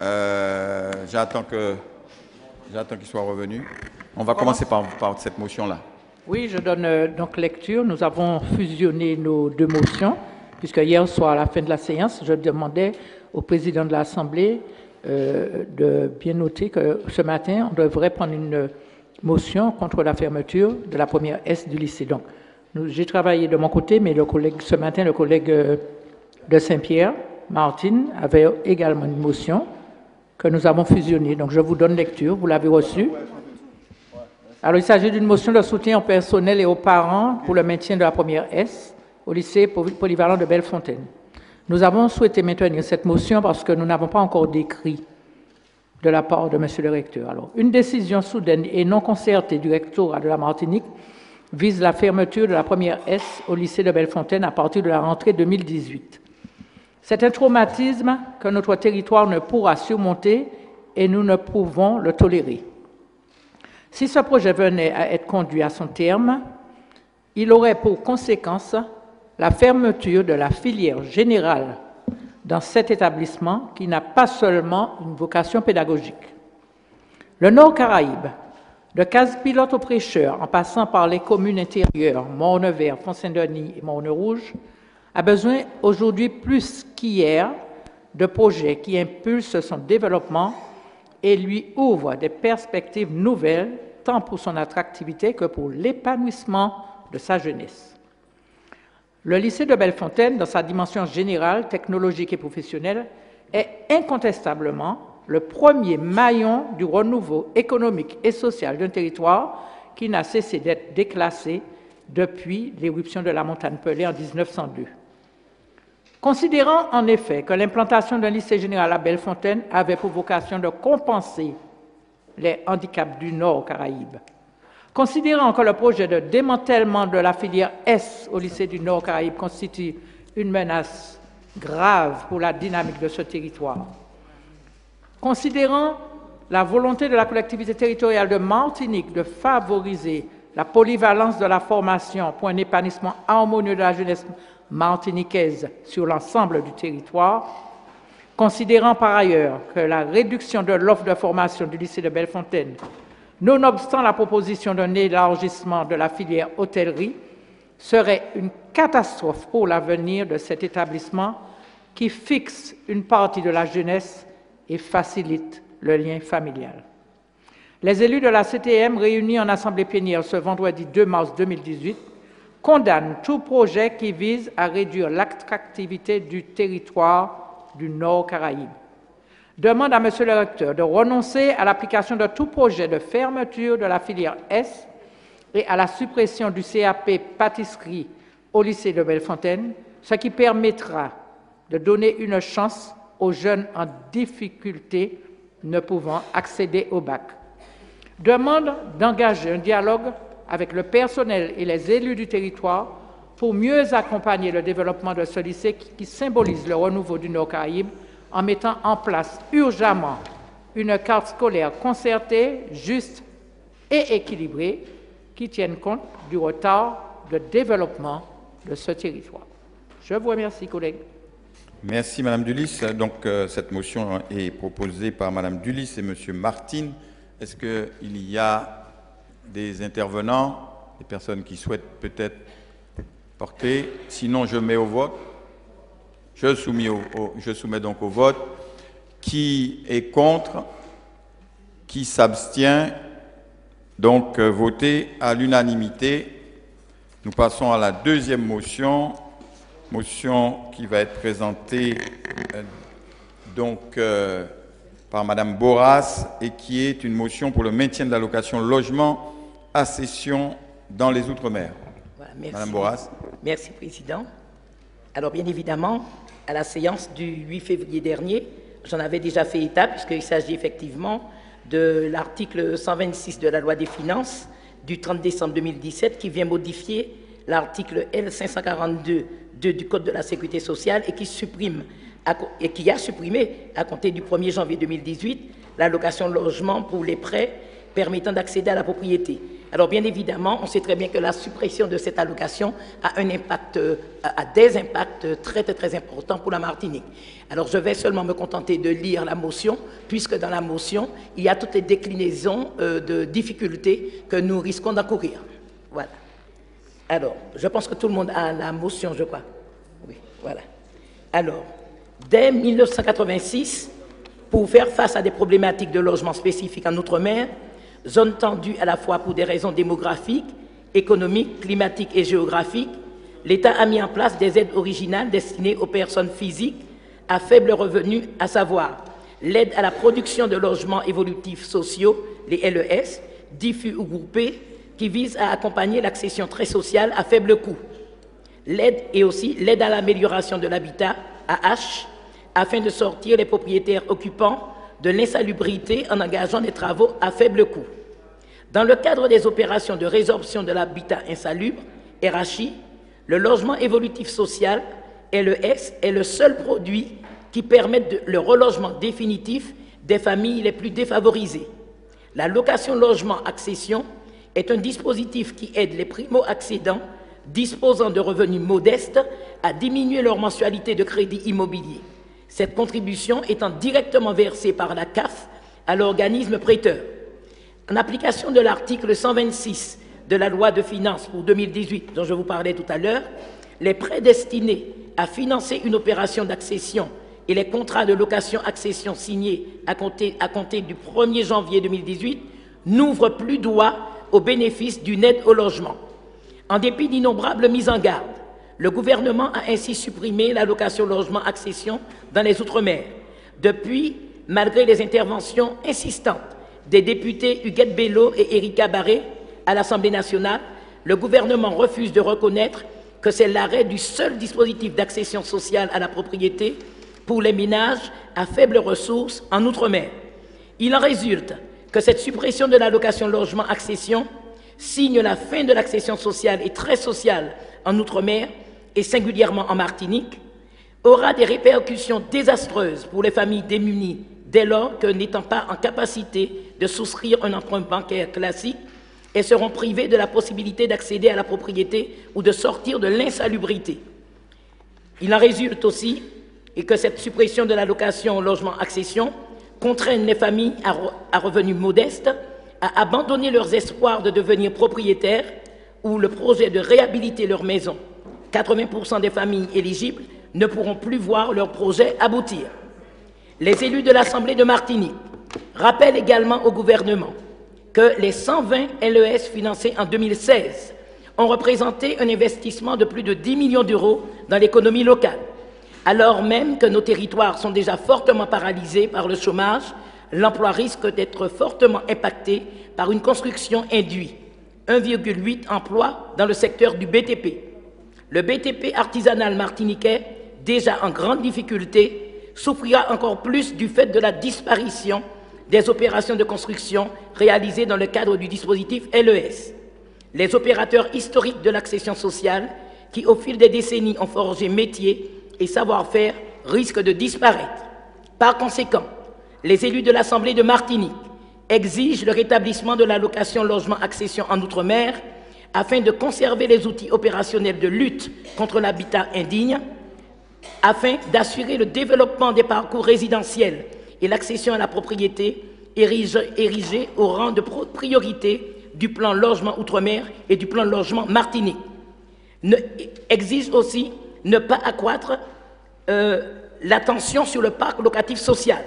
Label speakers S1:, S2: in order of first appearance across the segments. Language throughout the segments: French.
S1: J'attends qu'il soit revenu. On va commencer par cette motion-là.
S2: Oui, je donne donc lecture. Nous avons fusionné nos deux motions, puisque hier soir, à la fin de la séance, je demandais au président de l'Assemblée de bien noter que ce matin, on devrait prendre une motion contre la fermeture de la première S du lycée. Donc, j'ai travaillé de mon côté, mais ce matin, le collègue de Saint-Pierre, Martine, avait également une motion que nous avons fusionnée. Donc, je vous donne lecture. Vous l'avez reçue. Alors, il s'agit d'une motion de soutien au personnel et aux parents pour le maintien de la première S au lycée polyvalent de Bellefontaine. Nous avons souhaité maintenir cette motion parce que nous n'avons pas encore d'écrit de la part de M. le recteur. Alors, une décision soudaine et non concertée du rectorat de la Martinique vise la fermeture de la première S au lycée de Bellefontaine à partir de la rentrée 2018. C'est un traumatisme que notre territoire ne pourra surmonter et nous ne pouvons le tolérer. Si ce projet venait à être conduit à son terme, il aurait pour conséquence la fermeture de la filière générale dans cet établissement qui n'a pas seulement une vocation pédagogique. Le Nord-Caraïbe, de Case-Pilote au Prêcheur, en passant par les communes intérieures, Morne-Vert, Font-Saint-Denis et Morne-Rouge, a besoin aujourd'hui plus qu'hier de projets qui impulsent son développement et lui ouvrent des perspectives nouvelles, tant pour son attractivité que pour l'épanouissement de sa jeunesse. Le lycée de Bellefontaine, dans sa dimension générale, technologique et professionnelle, est incontestablement le premier maillon du renouveau économique et social d'un territoire qui n'a cessé d'être déclassé depuis l'éruption de la montagne Pelée en 1902. Considérant en effet que l'implantation d'un lycée général à Bellefontaine avait pour vocation de compenser les handicaps du Nord-Caraïbe, considérant que le projet de démantèlement de la filière S au lycée du Nord-Caraïbe constitue une menace grave pour la dynamique de ce territoire, considérant la volonté de la collectivité territoriale de Martinique de favoriser la polyvalence de la formation pour un épanouissement harmonieux de la jeunesse martiniquaise sur l'ensemble du territoire, considérant par ailleurs que la réduction de l'offre de formation du lycée de Bellefontaine, nonobstant la proposition d'un élargissement de la filière hôtellerie, serait une catastrophe pour l'avenir de cet établissement qui fixe une partie de la jeunesse et facilite le lien familial. Les élus de la CTM réunis en assemblée plénière ce vendredi 2 mars 2018 condamnent tout projet qui vise à réduire l'attractivité du territoire du Nord-Caraïbe. Demande à M. le recteur de renoncer à l'application de tout projet de fermeture de la filière S et à la suppression du CAP pâtisserie au lycée de Bellefontaine, ce qui permettra de donner une chance aux jeunes en difficulté ne pouvant accéder au bac. Demande d'engager un dialogue avec le personnel et les élus du territoire pour mieux accompagner le développement de ce lycée qui symbolise le renouveau du Nord-Caraïbe en mettant en place urgemment une carte scolaire concertée, juste et équilibrée qui tienne compte du retard de développement de ce territoire. Je vous remercie, collègues.
S1: Merci, Madame Dulis. Donc, cette motion est proposée par Madame Dulis et Monsieur Martine. Est-ce qu'il y a des intervenants, des personnes qui souhaitent peut-être porter? Sinon, je mets au vote. Je soumets donc au vote. Qui est contre? Qui s'abstient? Donc, voté à l'unanimité. Nous passons à la deuxième motion. Motion qui va être présentée par Madame Boras et qui est une motion pour le maintien de l'allocation logement à cession dans les Outre-mer.
S3: Voilà, merci.
S1: Madame Boras.
S3: Merci, Président. Alors, bien évidemment, à la séance du 8 février dernier, j'en avais déjà fait état, puisqu'il s'agit effectivement de l'article 126 de la loi des finances du 30 décembre 2017 qui vient modifier l'article L542 du Code de la Sécurité sociale et qui a supprimé, à compter du 1er janvier 2018, l'allocation logement pour les prêts permettant d'accéder à la propriété. Alors bien évidemment, on sait très bien que la suppression de cette allocation a un impact, a des impacts très très importants pour la Martinique. Alors je vais seulement me contenter de lire la motion, puisque dans la motion, il y a toutes les déclinaisons de difficultés que nous risquons d'encourir. Voilà. Alors, je pense que tout le monde a la motion, je crois. Oui, voilà. Alors, dès 1986, pour faire face à des problématiques de logement spécifiques en Outre-mer, zone tendue à la fois pour des raisons démographiques, économiques, climatiques et géographiques, l'État a mis en place des aides originales destinées aux personnes physiques à faible revenu, à savoir l'aide à la production de logements évolutifs sociaux, les LES, diffus ou groupés, qui visent à accompagner l'accession très sociale à faible coût. L'aide et aussi l'aide à l'amélioration de l'habitat, AH, afin de sortir les propriétaires occupants de l'insalubrité en engageant des travaux à faible coût. Dans le cadre des opérations de résorption de l'habitat insalubre, RHI, le logement évolutif social, LES, est le seul produit qui permette le relogement définitif des familles les plus défavorisées. La location logement accession est un dispositif qui aide les primo-accédants disposant de revenus modestes à diminuer leur mensualité de crédit immobilier. Cette contribution étant directement versée par la CAF à l'organisme prêteur. En application de l'article 126 de la loi de finances pour 2018, dont je vous parlais tout à l'heure, les prêts destinés à financer une opération d'accession et les contrats de location-accession signés à compter du 1er janvier 2018 n'ouvrent plus droit au bénéfice d'une aide au logement. En dépit d'innombrables mises en garde, le gouvernement a ainsi supprimé l'allocation logement-accession dans les Outre-mer. Depuis, malgré les interventions insistantes des députés Huguette Bello et Erika Barré à l'Assemblée nationale, le gouvernement refuse de reconnaître que c'est l'arrêt du seul dispositif d'accession sociale à la propriété pour les ménages à faibles ressources en Outre-mer. Il en résulte que cette suppression de l'allocation logement-accession signe la fin de l'accession sociale et très sociale en Outre-mer et singulièrement en Martinique, aura des répercussions désastreuses pour les familles démunies dès lors que, n'étant pas en capacité de souscrire un emprunt bancaire classique, elles seront privées de la possibilité d'accéder à la propriété ou de sortir de l'insalubrité. Il en résulte aussi que cette suppression de l'allocation logement-accession contraigne les familles à revenus modestes à abandonner leurs espoirs de devenir propriétaires ou le projet de réhabiliter leur maison. 80% des familles éligibles ne pourront plus voir leur projet aboutir. Les élus de l'Assemblée de Martinique rappellent également au gouvernement que les 120 LES financés en 2016 ont représenté un investissement de plus de 10 millions d'euros dans l'économie locale. Alors même que nos territoires sont déjà fortement paralysés par le chômage, l'emploi risque d'être fortement impacté par une construction induite. 1,8 emplois dans le secteur du BTP. Le BTP artisanal martiniquais, déjà en grande difficulté, souffrira encore plus du fait de la disparition des opérations de construction réalisées dans le cadre du dispositif LES. Les opérateurs historiques de l'accession sociale, qui au fil des décennies ont forgé métier et savoir-faire, risquent de disparaître. Par conséquent, les élus de l'Assemblée de Martinique exigent le rétablissement de l'allocation logement-accession en Outre-mer afin de conserver les outils opérationnels de lutte contre l'habitat indigne, afin d'assurer le développement des parcours résidentiels et l'accession à la propriété érigée au rang de priorité du plan logement Outre-mer et du plan logement Martinique. Exige aussi ne pas accroître l'attention sur le parc locatif social.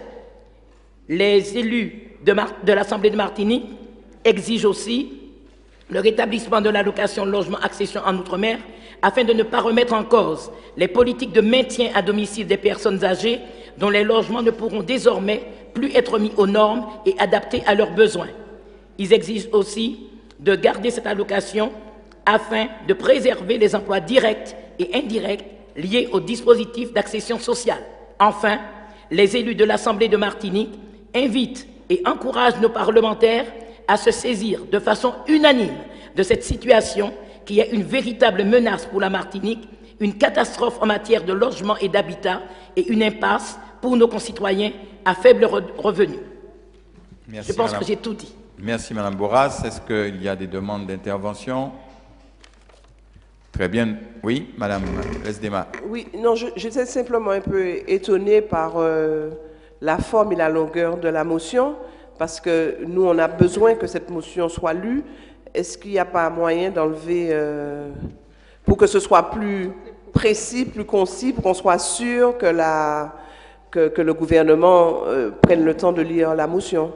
S3: Les élus de l'Assemblée de Martinique exigent aussi le rétablissement de l'allocation logement-accession en Outre-mer afin de ne pas remettre en cause les politiques de maintien à domicile des personnes âgées dont les logements ne pourront désormais plus être mis aux normes et adaptés à leurs besoins. Ils exigent aussi de garder cette allocation afin de préserver les emplois directs et indirects liés au dispositif d'accession sociale. Enfin, les élus de l'Assemblée de Martinique invitent et encouragent nos parlementaires à se saisir de façon unanime de cette situation qui est une véritable menace pour la Martinique, une catastrophe en matière de logement et d'habitat et une impasse pour nos concitoyens à faible revenu.
S1: Merci,
S3: Je pense
S1: madame.
S3: que j'ai tout dit.
S1: Merci, Madame Bourras. Est-ce qu'il y a des demandes d'intervention? Très bien. Oui, Madame Esdema.
S4: Oui, non, j'étais simplement un peu étonnée par la forme et la longueur de la motion, parce que nous, on a besoin que cette motion soit lue. Est-ce qu'il n'y a pas moyen d'enlever, pour que ce soit plus précis, plus concis, pour qu'on soit sûr que, que le gouvernement prenne le temps de lire la motion?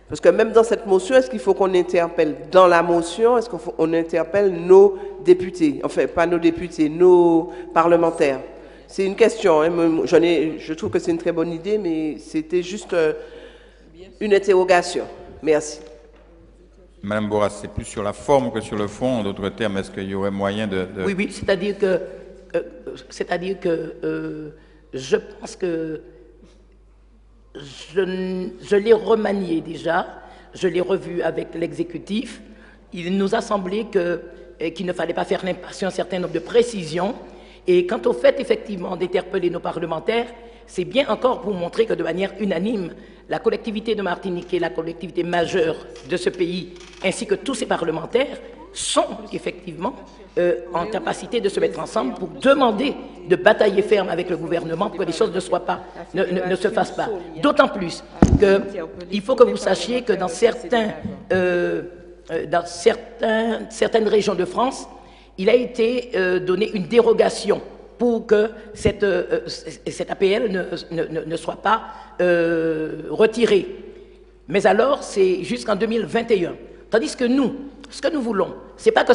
S4: Parce que même dans cette motion, est-ce qu'il faut qu'on interpelle dans la motion, est-ce qu'on interpelle nos députés, enfin pas nos députés, nos parlementaires? C'est une question, hein. Je trouve que c'est une très bonne idée, mais c'était juste une interrogation. Merci.
S1: Madame Bourras, c'est plus sur la forme que sur le fond. En d'autres termes, est-ce qu'il y aurait moyen de...
S3: Oui, oui, c'est-à-dire que je pense que je l'ai remanié déjà, je l'ai revu avec l'exécutif. Il nous a semblé qu'il ne fallait pas faire l'impasse sur un certain nombre de précisions. Et quant au fait, effectivement, d'interpeller nos parlementaires, c'est bien encore pour montrer que de manière unanime, la collectivité de Martinique est la collectivité majeure de ce pays, ainsi que tous ses parlementaires, sont effectivement en capacité de se mettre ensemble pour demander de batailler ferme avec le gouvernement pour que les choses ne se fassent pas. D'autant plus qu'il faut que vous sachiez que dans certaines régions de France, il a été donné une dérogation pour que cette APL ne soit pas retirée. Mais alors, c'est jusqu'en 2021. Tandis que nous, ce que nous voulons, ce n'est pas que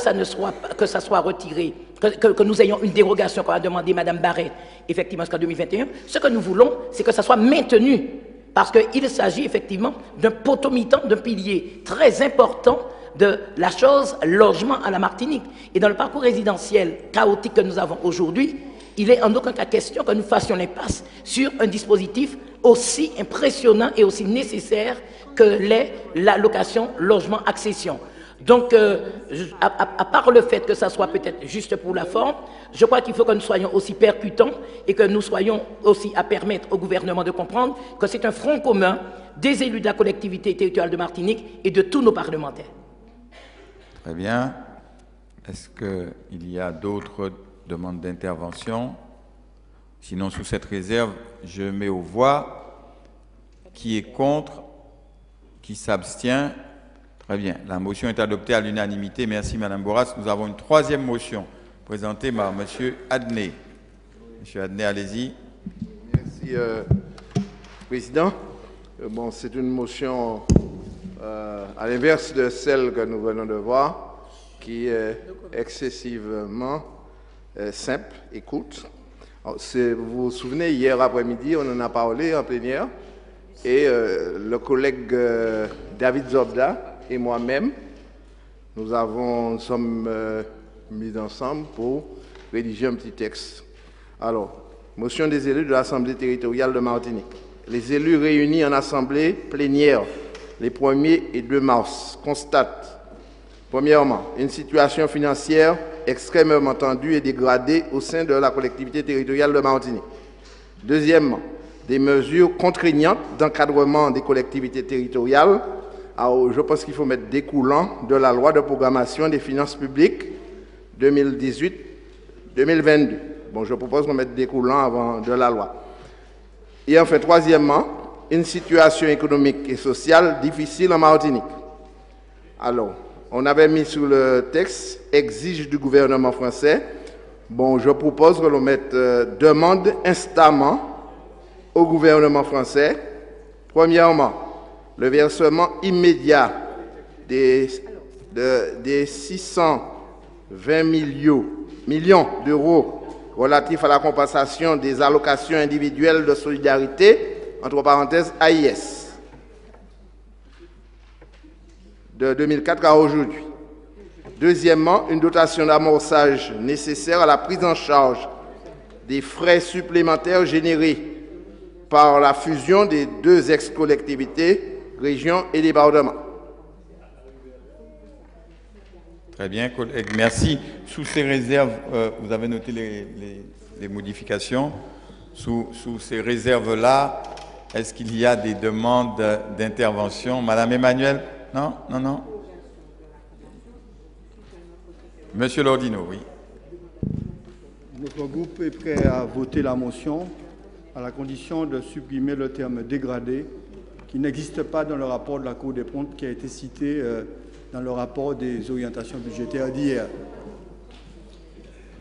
S3: ça soit retiré, que nous ayons une dérogation qu'on a demandé Mme Barrette, effectivement, jusqu'en 2021. Ce que nous voulons, c'est que ça soit maintenu. Parce qu'il s'agit effectivement d'un potomitan, d'un pilier très important de la chose logement à la Martinique. Et dans le parcours résidentiel chaotique que nous avons aujourd'hui, il est en aucun cas question que nous fassions l'impasse sur un dispositif aussi impressionnant et aussi nécessaire que l'est l'allocation logement-accession. Donc, à part le fait que ça soit peut-être juste pour la forme, je crois qu'il faut que nous soyons aussi percutants et que nous soyons aussi à permettre au gouvernement de comprendre que c'est un front commun des élus de la collectivité territoriale de Martinique et de tous nos parlementaires.
S1: Très bien. Est-ce qu'il y a d'autres demandes d'intervention? Sinon, sous cette réserve, je mets aux voix. Qui est contre? Qui s'abstient? Très bien. La motion est adoptée à l'unanimité. Merci, Madame Bourras. Nous avons une troisième motion présentée par Monsieur Adnet. Monsieur Adnet, allez-y.
S5: Merci, Président. Bon, c'est une motion à l'inverse de celle que nous venons de voir, qui est excessivement simple et courte. Vous vous souvenez, hier après-midi, on en a parlé en plénière, et le collègue David Zobda et moi-même, nous sommes mis ensemble pour rédiger un petit texte. Alors, motion des élus de l'Assemblée territoriale de Martinique. Les élus réunis en assemblée plénière les 1er et 2 mars constatent, premièrement, une situation financière extrêmement tendue et dégradée au sein de la collectivité territoriale de Martinique. Deuxièmement, des mesures contraignantes d'encadrement des collectivités territoriales. Alors, je pense qu'il faut mettre découlant de la loi de programmation des finances publiques 2018-2022. Bon, je propose qu'on mette découlant avant de la loi. Et enfin, troisièmement, une situation économique et sociale difficile en Martinique. Alors, on avait mis sous le texte « exige du gouvernement français ». Bon, je propose que l'on mette demande instamment au gouvernement français. Premièrement, le versement immédiat des 620 millions d'euros relatifs à la compensation des allocations individuelles de solidarité, entre parenthèses AIS, de 2004 à aujourd'hui. Deuxièmement, une dotation d'amorçage nécessaire à la prise en charge des frais supplémentaires générés par la fusion des 2 ex-collectivités, régions et départements.
S1: Très bien, collègue. Merci. Sous ces réserves, vous avez noté les modifications. Sous ces réserves-là, est-ce qu'il y a des demandes d'intervention? Madame Emmanuel, Non, non, non. Monsieur Lordino, oui.
S6: Notre groupe est prêt à voter la motion à la condition de supprimer le terme dégradé qui n'existe pas dans le rapport de la Cour des comptes qui a été cité dans le rapport des orientations budgétaires d'hier.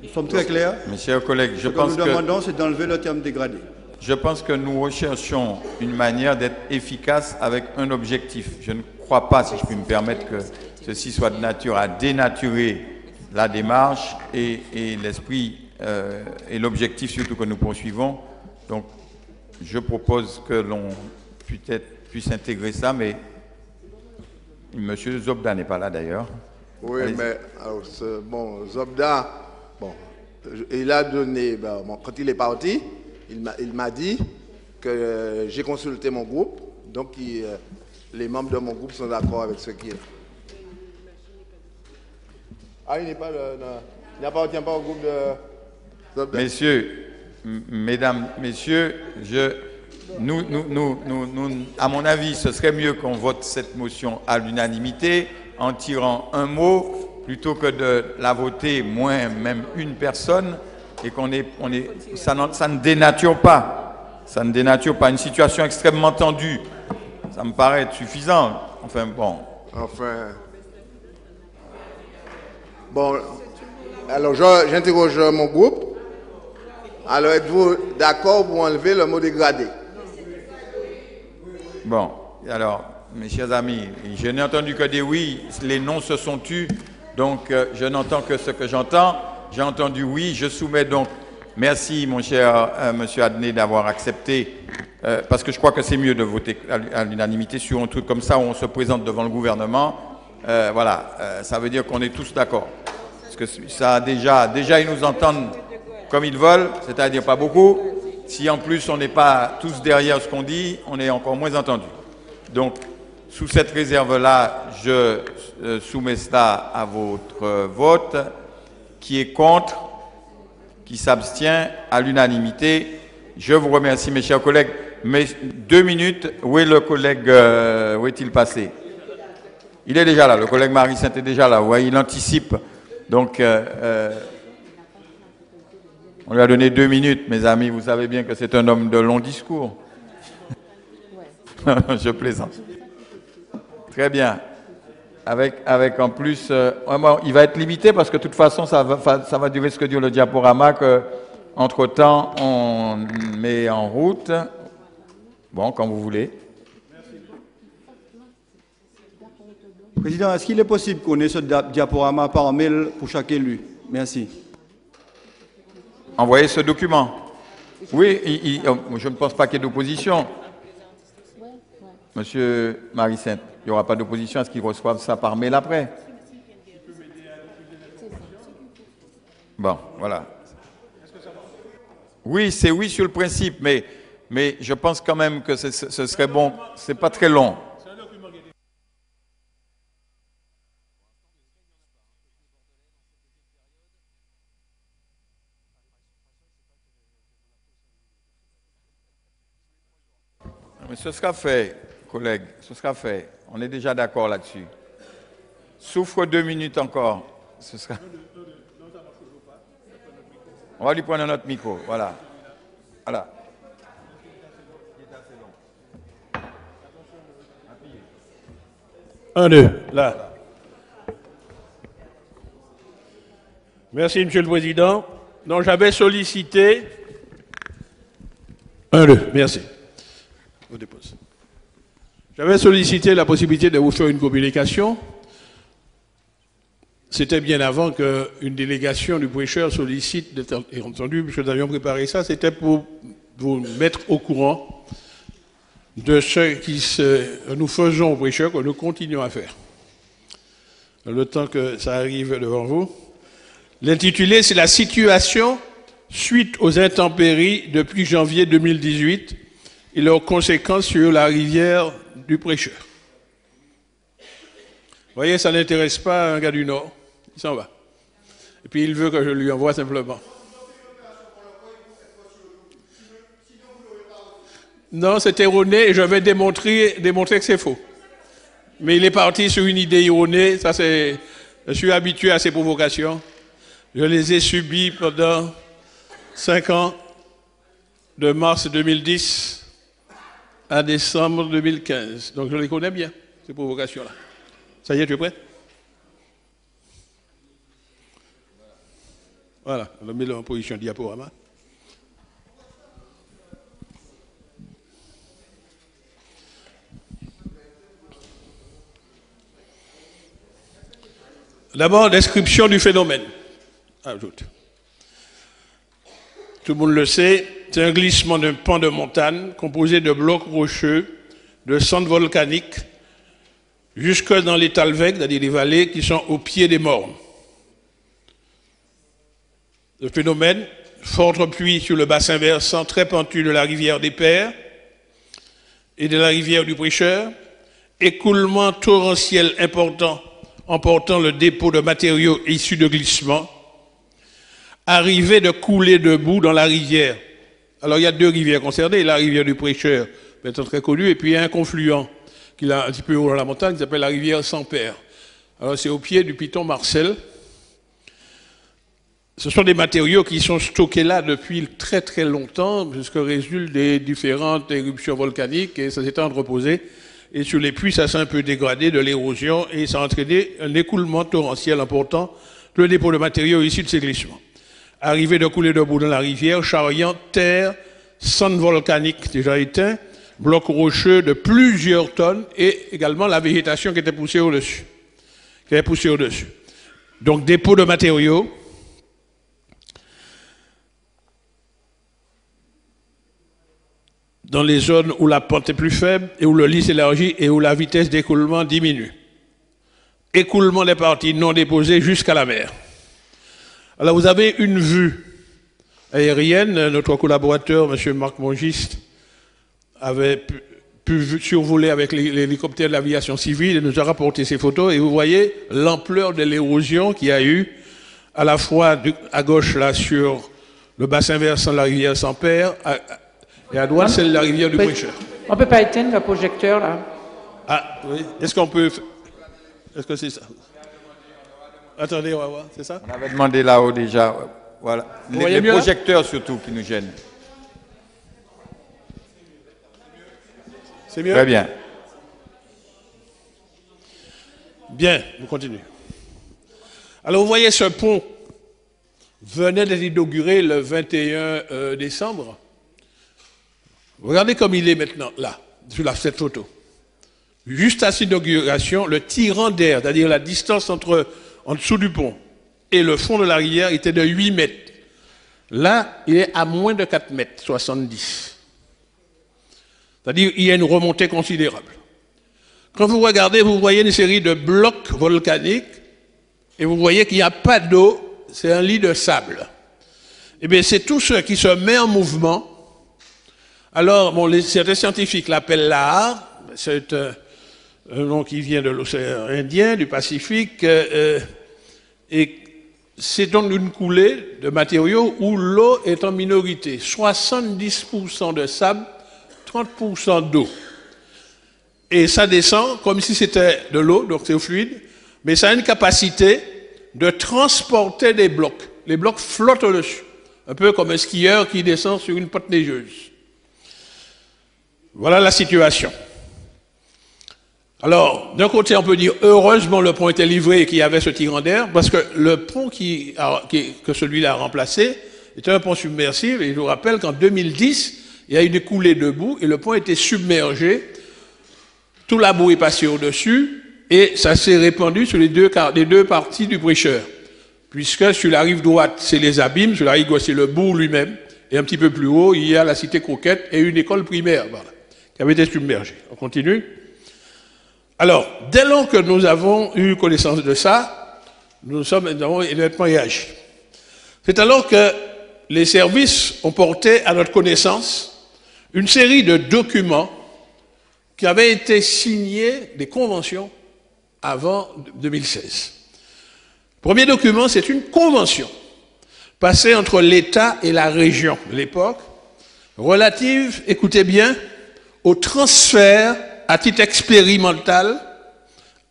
S6: Nous sommes très clairs.
S1: Mes chers collègues,
S6: Ce que nous demandons, c'est d'enlever le terme dégradé.
S1: Je pense que nous recherchons une manière d'être efficace avec un objectif. Je ne crois pas, si je puis me permettre, que ceci soit de nature à dénaturer la démarche et l'esprit et l'objectif surtout que nous poursuivons. Donc, je propose que l'on puisse intégrer ça, mais M. Zobda n'est pas là d'ailleurs.
S5: Oui, mais alors, bon, Zobda, bon, il a donné, ben, bon, quand il est parti, il m'a dit que j'ai consulté mon groupe, donc les membres de mon groupe sont d'accord avec ce qui est là. Ah, il n'appartient pas au groupe de Zobda.
S1: Messieurs, mesdames, messieurs, à mon avis, ce serait mieux qu'on vote cette motion à l'unanimité en tirant un mot plutôt que de la voter moins même une personne et ça ne dénature pas. Ça ne dénature pas une situation extrêmement tendue. Ça me paraît suffisant. Enfin, bon.
S5: Enfin. Bon. Alors, j'interroge mon groupe. Alors, êtes-vous d'accord pour enlever le mot dégradé?
S1: Bon. Alors, mes chers amis, je n'ai entendu que des oui. Les non se sont tus. Donc, je n'entends que ce que j'entends. J'ai entendu oui. Je soumets donc. Merci, mon cher monsieur Adnet, d'avoir accepté. Parce que je crois que c'est mieux de voter à l'unanimité sur un truc comme ça où on se présente devant le gouvernement. Voilà. Ça veut dire qu'on est tous d'accord. Parce que ça déjà ils nous entendent comme ils veulent, c'est-à-dire pas beaucoup. Si en plus on n'est pas tous derrière ce qu'on dit, on est encore moins entendu. Donc, sous cette réserve-là, je soumets cela à votre vote. Qui est contre? Qui s'abstient? À l'unanimité. Je vous remercie, mes chers collègues. Mais 2 minutes, où est le collègue, où est-il passé? Il est déjà là, le collègue Marie-Saint est déjà là. Vous voyez, il anticipe. Donc, on lui a donné 2 minutes, mes amis. Vous savez bien que c'est un homme de long discours. Je plaisante. Très bien. Avec en plus, il va être limité parce que de toute façon, ça va durer ce que dure le diaporama que, entre-temps, on met en route. Bon, quand vous voulez.
S6: Président, est-ce qu'il est possible qu'on ait ce diaporama par mail pour chaque élu? Merci.
S1: Envoyez ce document. Oui, je ne pense pas qu'il y ait d'opposition. Monsieur Marie-Saint, il n'y aura pas d'opposition à ce qu'ils reçoivent ça par mail après. Bon, voilà. Oui, c'est oui sur le principe, mais je pense quand même que ce serait bon. C'est pas très long. Mais ce sera fait, collègues, ce sera fait. On est déjà d'accord là-dessus. Souffre 2 minutes encore. Ce sera... On va lui prendre notre micro, voilà. Voilà.
S7: Un, deux, là. Merci, Monsieur le Président. Donc, j'avais sollicité... 1, 2, merci. On dépose. J'avais sollicité la possibilité de vous faire une communication. C'était bien avant qu'une délégation du prêcheur sollicite, et entendu, puisque nous avions préparé ça, c'était pour vous mettre au courant de ce que nous faisons au prêcheur, que nous continuons à faire. Le temps que ça arrive devant vous. L'intitulé, c'est la situation suite aux intempéries depuis janvier 2018 et leurs conséquences sur la rivière du prêcheur. Vous voyez, ça n'intéresse pas un gars du Nord. Il s'en va. Et puis il veut que je lui envoie simplement. Non, c'est erroné et je vais démontrer que c'est faux. Mais il est parti sur une idée erronée. Ça, c'est... Je suis habitué à ces provocations. Je les ai subies pendant 5 ans, de mars 2010 à décembre 2015. Donc je les connais bien, ces provocations-là. Ça y est, tu es prêt? Voilà, on le met en position diaporama. D'abord, description du phénomène. Ajoute. Tout le monde le sait, c'est un glissement d'un pan de montagne composé de blocs rocheux, de cendres volcaniques, jusque dans les talwegs, c'est-à-dire les vallées qui sont au pied des mornes. Le phénomène, forte pluie sur le bassin versant très pentu de la rivière des Pères et de la rivière du Prêcheur, écoulement torrentiel important emportant le dépôt de matériaux issus de glissement, arrivée de coulées de boue dans la rivière. Alors il y a 2 rivières concernées, la rivière du Prêcheur, maintenant très connue, et puis il y a un confluent qui est un petit peu haut dans la montagne qui s'appelle la rivière sans Père. Alors c'est au pied du piton Marcel. Ce sont des matériaux qui sont stockés là depuis très très longtemps, puisque résultent des différentes éruptions volcaniques, et ça s'est entreposé. Et sur les puits, ça s'est un peu dégradé de l'érosion, et ça a entraîné un écoulement torrentiel important, le dépôt de matériaux issus de ces glissements. Arrivée de coulées de boue dans la rivière, charriant terre, cendres volcaniques déjà éteints, blocs rocheux de plusieurs tonnes, et également la végétation qui était poussée au-dessus. Donc dépôt de matériaux, dans les zones où la pente est plus faible et où le lit s'élargit et où la vitesse d'écoulement diminue. Écoulement des parties non déposées jusqu'à la mer. Alors vous avez une vue aérienne. Notre collaborateur, M. Marc Mongiste, avait pu survoler avec l'hélicoptère de l'aviation civile et nous a rapporté ces photos. Et vous voyez l'ampleur de l'érosion qu'il y a eu, à la fois à gauche là sur le bassin versant de la rivière sans Père, et à droite, c'est la rivière du Prêcheur.
S2: On ne peut pas éteindre le projecteur, là.
S7: Ah, oui. Est-ce qu'on peut... Est-ce que c'est ça? Attendez, on va voir, c'est ça?
S1: On avait demandé là-haut déjà. Voilà. Les projecteurs surtout qui nous gênent.
S7: C'est mieux?
S1: Très bien.
S7: Bien, on continue. Alors, vous voyez, ce pont venait d'être inauguré le 21 décembre. Regardez comme il est maintenant, là, sur cette photo. Juste à cette inauguration, le tirant d'air, c'est-à-dire la distance entre en dessous du pont et le fond de la rivière était de 8 mètres. Là, il est à moins de 4 mètres, 70. C'est-à-dire qu'il y a une remontée considérable. Quand vous regardez, vous voyez une série de blocs volcaniques et vous voyez qu'il n'y a pas d'eau, c'est un lit de sable. Eh bien, c'est tout ce qui se met en mouvement. Alors, bon, certains scientifiques l'appellent l'Aar, c'est un nom qui vient de l'océan Indien, du Pacifique, et c'est donc une coulée de matériaux où l'eau est en minorité, 70% de sable, 30% d'eau. Et ça descend comme si c'était de l'eau, donc c'est fluide, mais ça a une capacité de transporter des blocs. Les blocs flottent au-dessus, un peu comme un skieur qui descend sur une pente neigeuse. Voilà la situation. Alors, d'un côté, on peut dire, heureusement, le pont était livré et qu'il y avait ce tirant d'air, parce que le pont que celui-là a remplacé était un pont submersible, et je vous rappelle qu'en 2010, il y a eu une coulée de boue, et le pont était submergé, tout la boue est passée au-dessus, et ça s'est répandu sur les deux parties du Prêcheur, puisque sur la rive droite, c'est les abîmes, sur la rive gauche, c'est le bourg lui-même, et un petit peu plus haut, il y a la cité Croquette et une école primaire, voilà, qui avait été submergée. On continue. Alors, dès lors que nous avons eu connaissance de ça, nous avons immédiatement réagi. C'est alors que les services ont porté à notre connaissance une série de documents qui avaient été signés, des conventions, avant 2016. Le premier document, c'est une convention passée entre l'État et la région de l'époque, relative, écoutez bien, au transfert à titre expérimental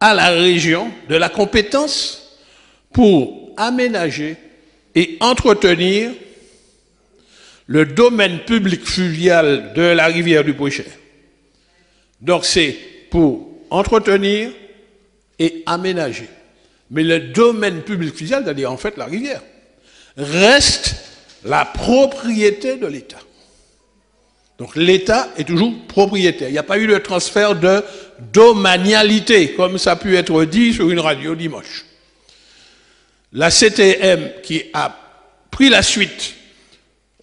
S7: à la région de la compétence pour aménager et entretenir le domaine public fluvial de la rivière du Poichère. Donc c'est pour entretenir et aménager. Mais le domaine public fluvial, c'est-à-dire en fait la rivière, reste la propriété de l'État. Donc l'État est toujours propriétaire. Il n'y a pas eu de transfert de domanialité, comme ça a pu être dit sur une radio dimanche. La CTM qui a pris la suite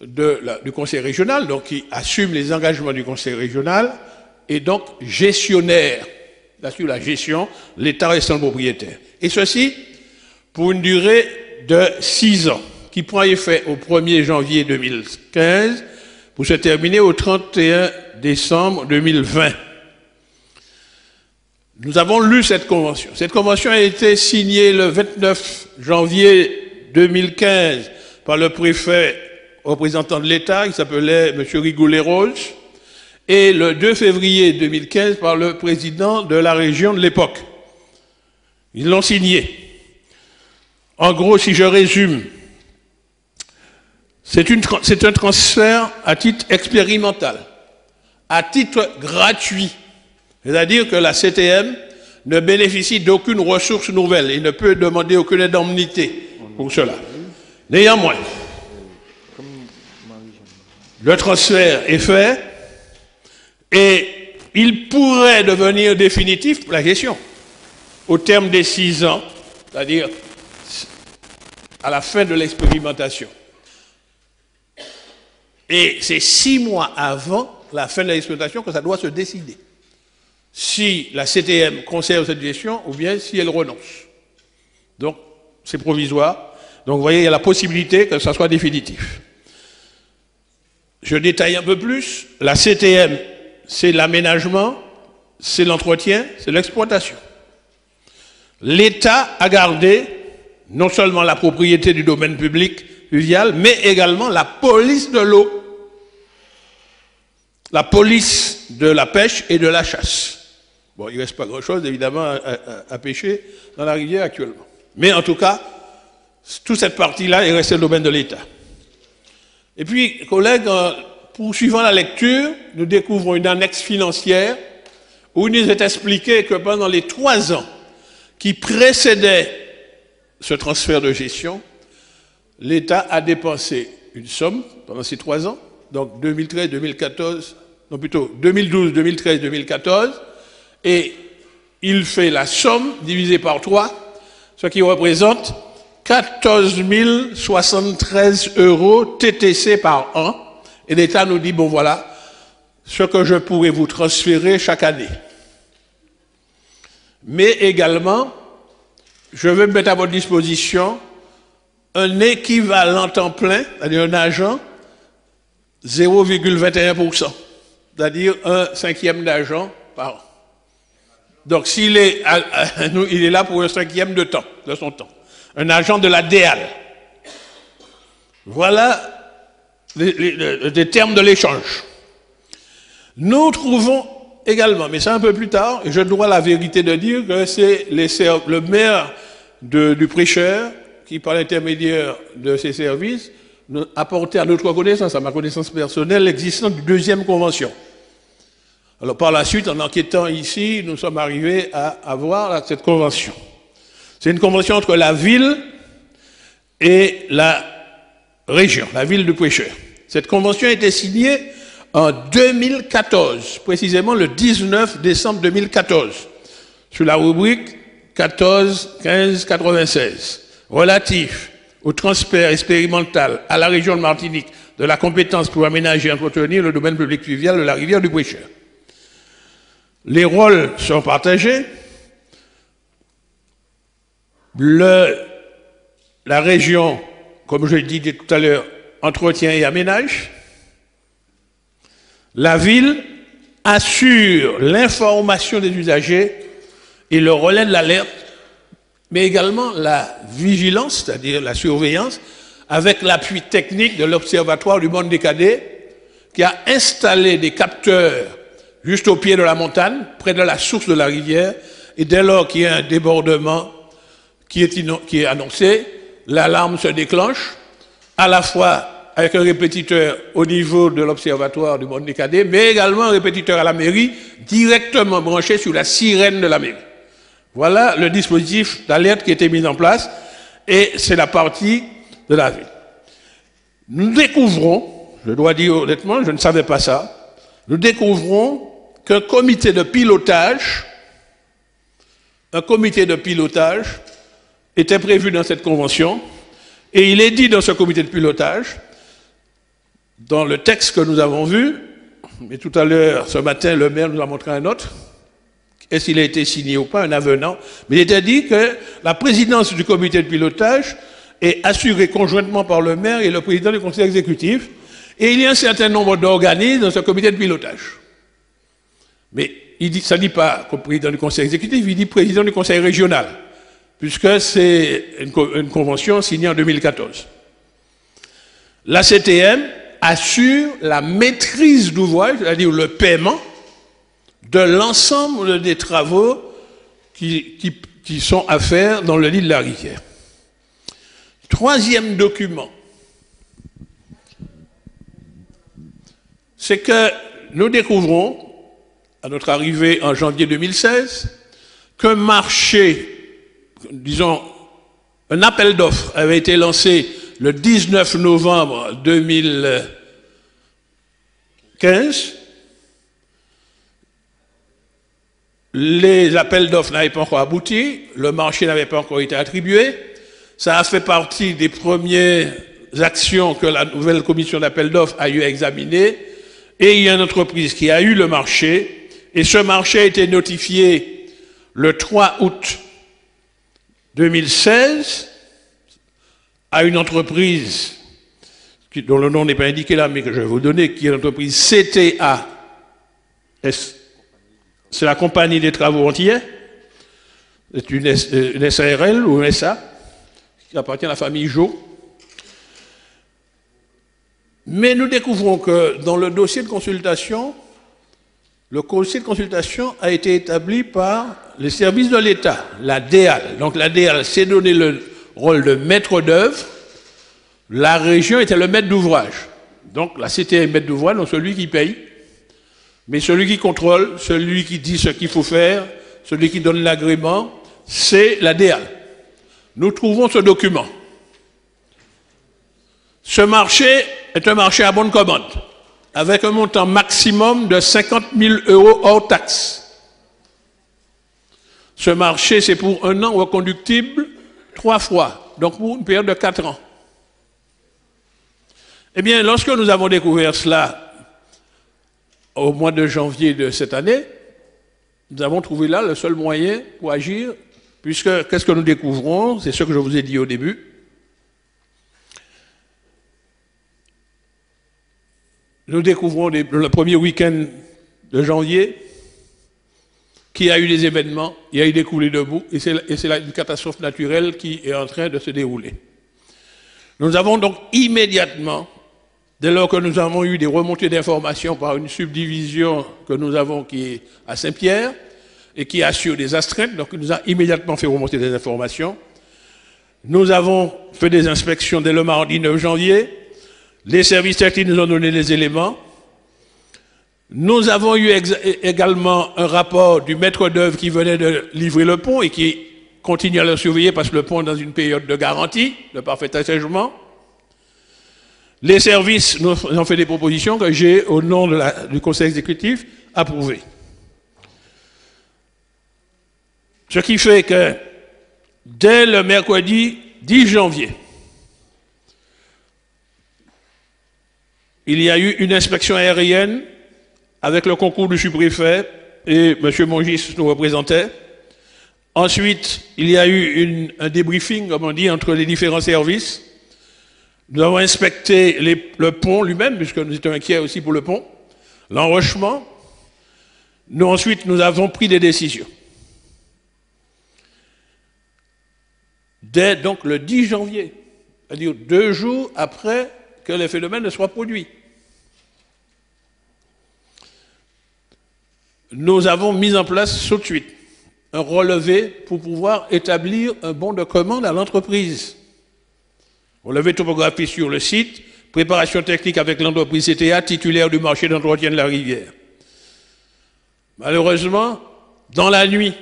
S7: du conseil régional, donc qui assume les engagements du conseil régional, est donc gestionnaire. Assure la gestion, l'État restant le propriétaire. Et ceci pour une durée de 6 ans, qui prend effet au 1er janvier 2015 pour se terminer au 31 décembre 2020. Nous avons lu cette convention. Cette convention a été signée le 29 janvier 2015 par le préfet représentant de l'État, qui s'appelait M. Rigoulet-Rose, et le 2 février 2015 par le président de la région de l'époque. Ils l'ont signée. En gros, si je résume, c'est un transfert à titre expérimental, à titre gratuit. C'est-à-dire que la CTM ne bénéficie d'aucune ressource nouvelle et ne peut demander aucune indemnité pour cela. Néanmoins, le transfert est fait et il pourrait devenir définitif pour la gestion au terme des 6 ans, c'est-à-dire à la fin de l'expérimentation. Et c'est 6 mois avant la fin de l'expérimentation que ça doit se décider. Si la CTM conserve cette gestion ou bien si elle renonce. Donc, c'est provisoire. Donc, vous voyez, il y a la possibilité que ça soit définitif. Je détaille un peu plus. La CTM, c'est l'aménagement, c'est l'entretien, c'est l'exploitation. L'État a gardé non seulement la propriété du domaine public fluvial, mais également la police de l'eau, la police de la pêche et de la chasse. Bon, il ne reste pas grand-chose, évidemment, à pêcher dans la rivière actuellement. Mais en tout cas, toute cette partie-là est restée le domaine de l'État. Et puis, collègues, poursuivant la lecture, nous découvrons une annexe financière où il nous est expliqué que pendant les 3 ans qui précédaient ce transfert de gestion, l'État a dépensé une somme pendant ces 3 ans, donc 2013, 2014, non plutôt 2012, 2013, 2014, et il fait la somme divisée par 3, ce qui représente 14 073 euros TTC par an. Et l'État nous dit, bon voilà, ce que je pourrais vous transférer chaque année. Mais également, je vais mettre à votre disposition un équivalent temps plein, c'est-à-dire un agent, 0,21%, c'est-à-dire un 5e d'agent par an. Donc s'il est, il est là pour un 5e de son temps. Un agent de la DEAL. Voilà les termes de l'échange. Nous trouvons également, mais c'est un peu plus tard, et je dois la vérité de dire que c'est le maire du prêcheur qui, par l'intermédiaire de ses services, a porté à notre connaissance, à ma connaissance personnelle, l'existence d'une 2e convention. Alors par la suite, en enquêtant ici, nous sommes arrivés à avoir cette convention. C'est une convention entre la ville et la région, la ville du prêcheur. Cette convention a été signée en 2014, précisément le 19 décembre 2014, sous la rubrique 14-15-96, relatif au transfert expérimental à la région de Martinique de la compétence pour aménager et entretenir le domaine public fluvial de la rivière du prêcheur. Les rôles sont partagés. La région, comme je l'ai dit tout à l'heure, entretient et aménage. La ville assure l'information des usagers et le relais de l'alerte, mais également la vigilance, c'est-à-dire la surveillance, avec l'appui technique de l'Observatoire du monde des cadets, qui a installé des capteurs juste au pied de la montagne, près de la source de la rivière, Et dès lors qu'il y a un débordement qui est annoncé, l'alarme se déclenche, à la fois avec un répétiteur au niveau de l'observatoire du monde des cadets, mais également un répétiteur à la mairie, directement branché sur la sirène de la mairie. Voilà le dispositif d'alerte qui a été mis en place, et c'est la partie de la ville. Nous découvrons, je dois dire honnêtement, je ne savais pas ça, nous découvrons qu'un comité de pilotage était prévu dans cette convention, et il est dit dans ce comité de pilotage, dans le texte que nous avons vu, mais tout à l'heure, ce matin, le maire nous a montré un autre, est-ce qu'il a été signé ou pas, un avenant, mais il était dit que la présidence du comité de pilotage est assurée conjointement par le maire et le président du conseil exécutif, et il y a un certain nombre d'organismes dans ce comité de pilotage. Mais ça ne dit pas président du conseil exécutif, il dit président du conseil régional, puisque c'est une convention signée en 2014. La CTM assure la maîtrise d'ouvrage, c'est-à-dire le paiement de l'ensemble des travaux qui sont à faire dans le lit de la rivière. Troisième document, c'est que nous découvrons, à notre arrivée en janvier 2016, qu'un marché, disons, un appel d'offres avait été lancé le 19 novembre 2015. Les appels d'offres n'avaient pas encore abouti, le marché n'avait pas encore été attribué. Ça a fait partie des premières actions que la nouvelle commission d'appel d'offres a eu à examiner. Et il y a une entreprise qui a eu le marché, et ce marché a été notifié le 3 août 2016 à une entreprise dont le nom n'est pas indiqué là, mais que je vais vous donner, qui est l'entreprise CTA. C'est la compagnie des travaux entiers. C'est une SARL ou une SA qui appartient à la famille Jo. Mais nous découvrons que dans le dossier de consultation, le dossier de consultation a été établi par les services de l'État, la DEAL. Donc la DEAL s'est donné le rôle de maître d'œuvre, la région était le maître d'ouvrage. Donc la CTA est maître d'ouvrage, donc celui qui paye, mais celui qui contrôle, celui qui dit ce qu'il faut faire, celui qui donne l'agrément, c'est la DEAL. Nous trouvons ce document. Ce marché est un marché à bonne commande, avec un montant maximum de 50 000 € hors taxe. Ce marché, c'est pour 1 an reconductible 3 fois, donc pour une période de 4 ans. Eh bien, lorsque nous avons découvert cela au mois de janvier de cette année, nous avons trouvé là le seul moyen pour agir, puisque qu'est-ce que nous découvrons? C'est ce que je vous ai dit au début. Nous découvrons le premier week-end de janvier qu'il y a eu des événements, il y a eu des coulées de boue, et c'est là une catastrophe naturelle qui est en train de se dérouler. Nous avons donc immédiatement, dès lors que nous avons eu des remontées d'informations par une subdivision que nous avons qui est à Saint-Pierre et qui assure des astreintes, donc nous a immédiatement fait remonter des informations. Nous avons fait des inspections dès le mardi 9 janvier. Les services techniques nous ont donné les éléments. Nous avons eu également un rapport du maître d'œuvre qui venait de livrer le pont et qui continue à le surveiller parce que le pont est dans une période de garantie, de parfait assèchement. Les services nous ont fait des propositions que j'ai, au nom du conseil exécutif, approuvées. Ce qui fait que, dès le mercredi 10 janvier, il y a eu une inspection aérienne avec le concours du sous-préfet et M. Mongis nous représentait. Ensuite, il y a eu un débriefing, comme on dit, entre les différents services. Nous avons inspecté le pont lui-même, puisque nous étions inquiets aussi pour le pont, l'enrochement. Ensuite, nous avons pris des décisions. Dès donc le 10 janvier, c'est-à-dire 2 jours après que les phénomènes ne soient produits. Nous avons mis en place tout de suite un relevé pour pouvoir établir un bon de commande à l'entreprise. Relevé topographique sur le site, préparation technique avec l'entreprise CTA, titulaire du marché d'entretien de la rivière. Malheureusement, dans la nuit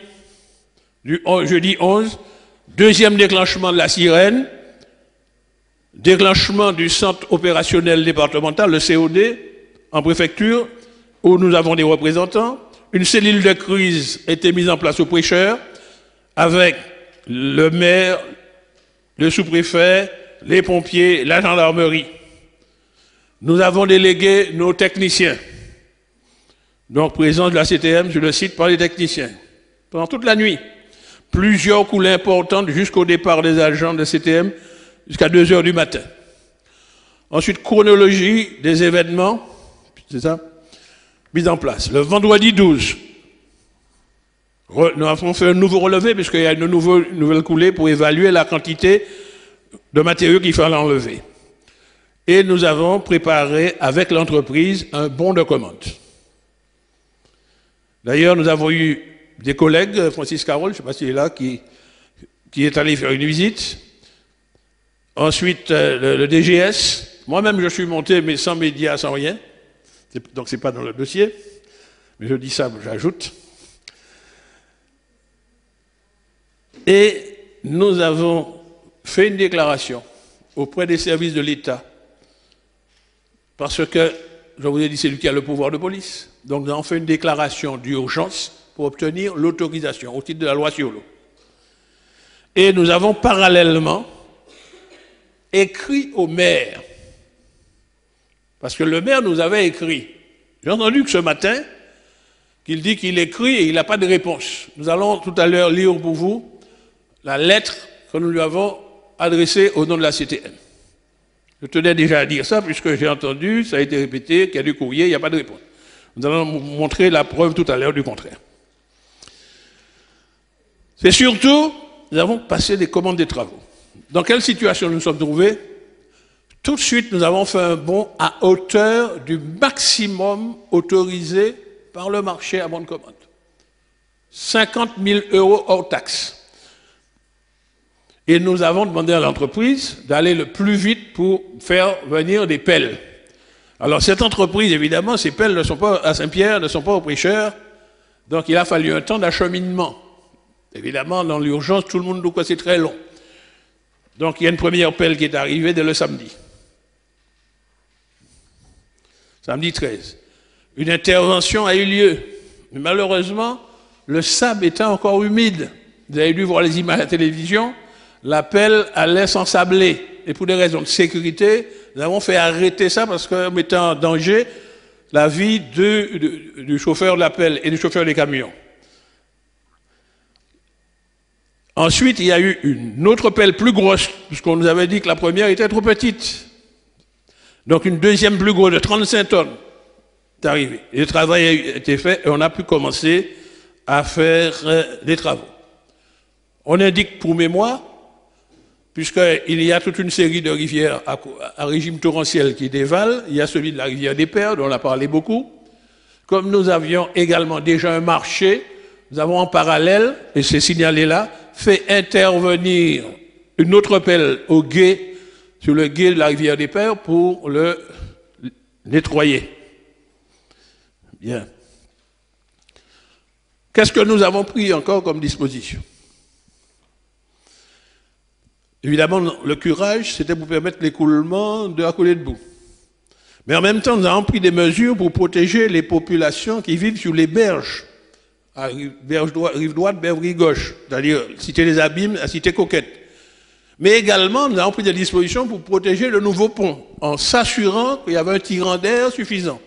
S7: du jeudi 11, deuxième déclenchement de la sirène, déclenchement du centre opérationnel départemental, le COD, en préfecture, où nous avons des représentants. Une cellule de crise a été mise en place au prêcheur, avec le maire, le sous-préfet, les pompiers, la gendarmerie. Nous avons délégué nos techniciens. Donc, présence de la CTM sur le site par les techniciens. Pendant toute la nuit, plusieurs coulées importantes jusqu'au départ des agents de CTM, jusqu'à 2 heures du matin. Ensuite, chronologie des événements, c'est ça, mise en place. Le vendredi 12, nous avons fait un nouveau relevé, puisqu'il y a une nouvelle coulée pour évaluer la quantité de matériaux qu'il fallait enlever. Et nous avons préparé avec l'entreprise un bon de commande. D'ailleurs, nous avons eu des collègues, Francis Carole, je ne sais pas s'il est là, qui est allé faire une visite. Ensuite, le DGS. Moi-même, je suis monté, mais sans médias, sans rien. Donc, ce n'est pas dans le dossier. Mais je dis ça, j'ajoute. Et nous avons fait une déclaration auprès des services de l'État. Parce que, je vous ai dit, c'est lui qui a le pouvoir de police. Donc, nous avons fait une déclaration d'urgence pour obtenir l'autorisation au titre de la loi sur l'eau. Et nous avons parallèlement écrit au maire. Parce que le maire nous avait écrit. J'ai entendu que ce matin, qu'il dit qu'il écrit et il n'a pas de réponse. Nous allons tout à l'heure lire pour vous la lettre que nous lui avons adressée au nom de la CTM. Je tenais déjà à dire ça, puisque j'ai entendu, ça a été répété, qu'il y a du courrier, il n'y a pas de réponse. Nous allons vous montrer la preuve tout à l'heure du contraire. C'est surtout, nous avons passé des commandes des travaux. Dans quelle situation nous sommes trouvés? Tout de suite, nous avons fait un bond à hauteur du maximum autorisé par le marché à bon de commande. 50 000 € hors taxe. Et nous avons demandé à l'entreprise d'aller le plus vite pour faire venir des pelles. Alors cette entreprise, évidemment, ces pelles ne sont pas à Saint-Pierre, ne sont pas au prêcheur, donc il a fallu un temps d'acheminement. Évidemment, dans l'urgence, tout le monde dit que c'est très long. Donc il y a une première pelle qui est arrivée dès le samedi. Samedi 13. Une intervention a eu lieu. Mais malheureusement, le sable était encore humide. Vous avez dû voir les images à la télévision. La pelle allait s'ensabler. Et pour des raisons de sécurité, nous avons fait arrêter ça parce qu'on mettait en danger la vie du chauffeur de la pelle et du chauffeur des camions. Ensuite, il y a eu une autre pelle plus grosse, puisqu'on nous avait dit que la première était trop petite. Donc une deuxième plus grosse de 35 tonnes est arrivée. Et le travail a été fait et on a pu commencer à faire des travaux. On indique pour mémoire, puisqu'il y a toute une série de rivières à régime torrentiel qui dévalent, il y a celui de la rivière des Pères, dont on a parlé beaucoup. Comme nous avions également déjà un marché, nous avons en parallèle, et c'est signalé là, fait intervenir une autre pelle au gué, sur le gué de la rivière des Pères, pour le nettoyer. Bien. Qu'est-ce que nous avons pris encore comme disposition? Évidemment, le curage, c'était pour permettre l'écoulement de la coulée de boue. Mais en même temps, nous avons pris des mesures pour protéger les populations qui vivent sur les berges, à rive droite, rive gauche, c'est-à-dire cité des Abîmes, la cité Coquette. Mais également, nous avons pris des dispositions pour protéger le nouveau pont, en s'assurant qu'il y avait un tirant d'air suffisant.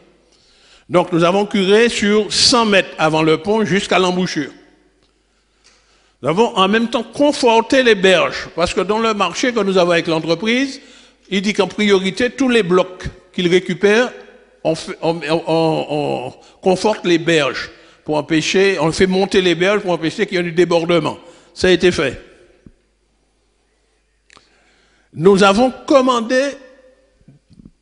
S7: Donc nous avons curé sur 100 mètres avant le pont jusqu'à l'embouchure. Nous avons en même temps conforté les berges, parce que dans le marché que nous avons avec l'entreprise, il dit qu'en priorité, tous les blocs qu'il récupère, on conforte les berges pour empêcher, on fait monter les berges pour empêcher qu'il y ait du débordement. Ça a été fait. Nous avons commandé,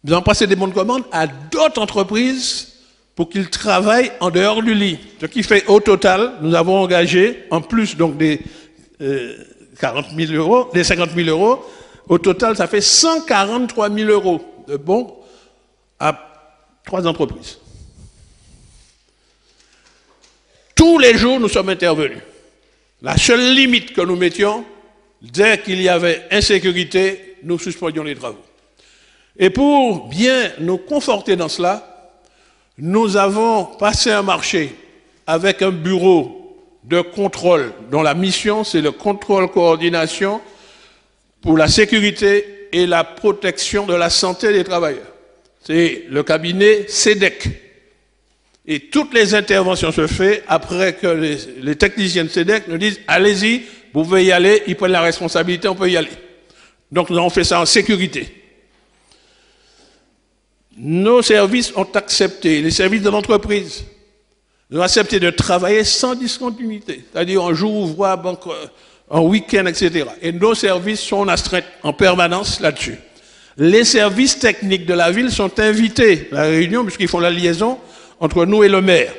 S7: nous avons passé des bons de commande à d'autres entreprises pour qu'ils travaillent en dehors du lit. Ce qui fait, au total, nous avons engagé, en plus donc des 40 000 euros, des 50 000 euros, au total, ça fait 143 000 euros de bons à 3 entreprises. Tous les jours, nous sommes intervenus. La seule limite que nous mettions, dès qu'il y avait insécurité, nous suspendions les travaux. Et pour bien nous conforter dans cela, nous avons passé un marché avec un bureau de contrôle dont la mission, c'est le contrôle coordination pour la sécurité et la protection de la santé des travailleurs. C'est le cabinet CEDEC. Et toutes les interventions se font après que les techniciens de CEDEC nous disent « Allez-y, vous pouvez y aller, ils prennent la responsabilité, on peut y aller ». Donc nous avons fait ça en sécurité. Nos services ont accepté, les services de l'entreprise, ont accepté de travailler sans discontinuité, c'est-à-dire en jour ouvrable, en week-end, etc. Et nos services sont astreints en permanence là-dessus. Les services techniques de la ville sont invités à la réunion puisqu'ils font la liaison entre nous et le maire.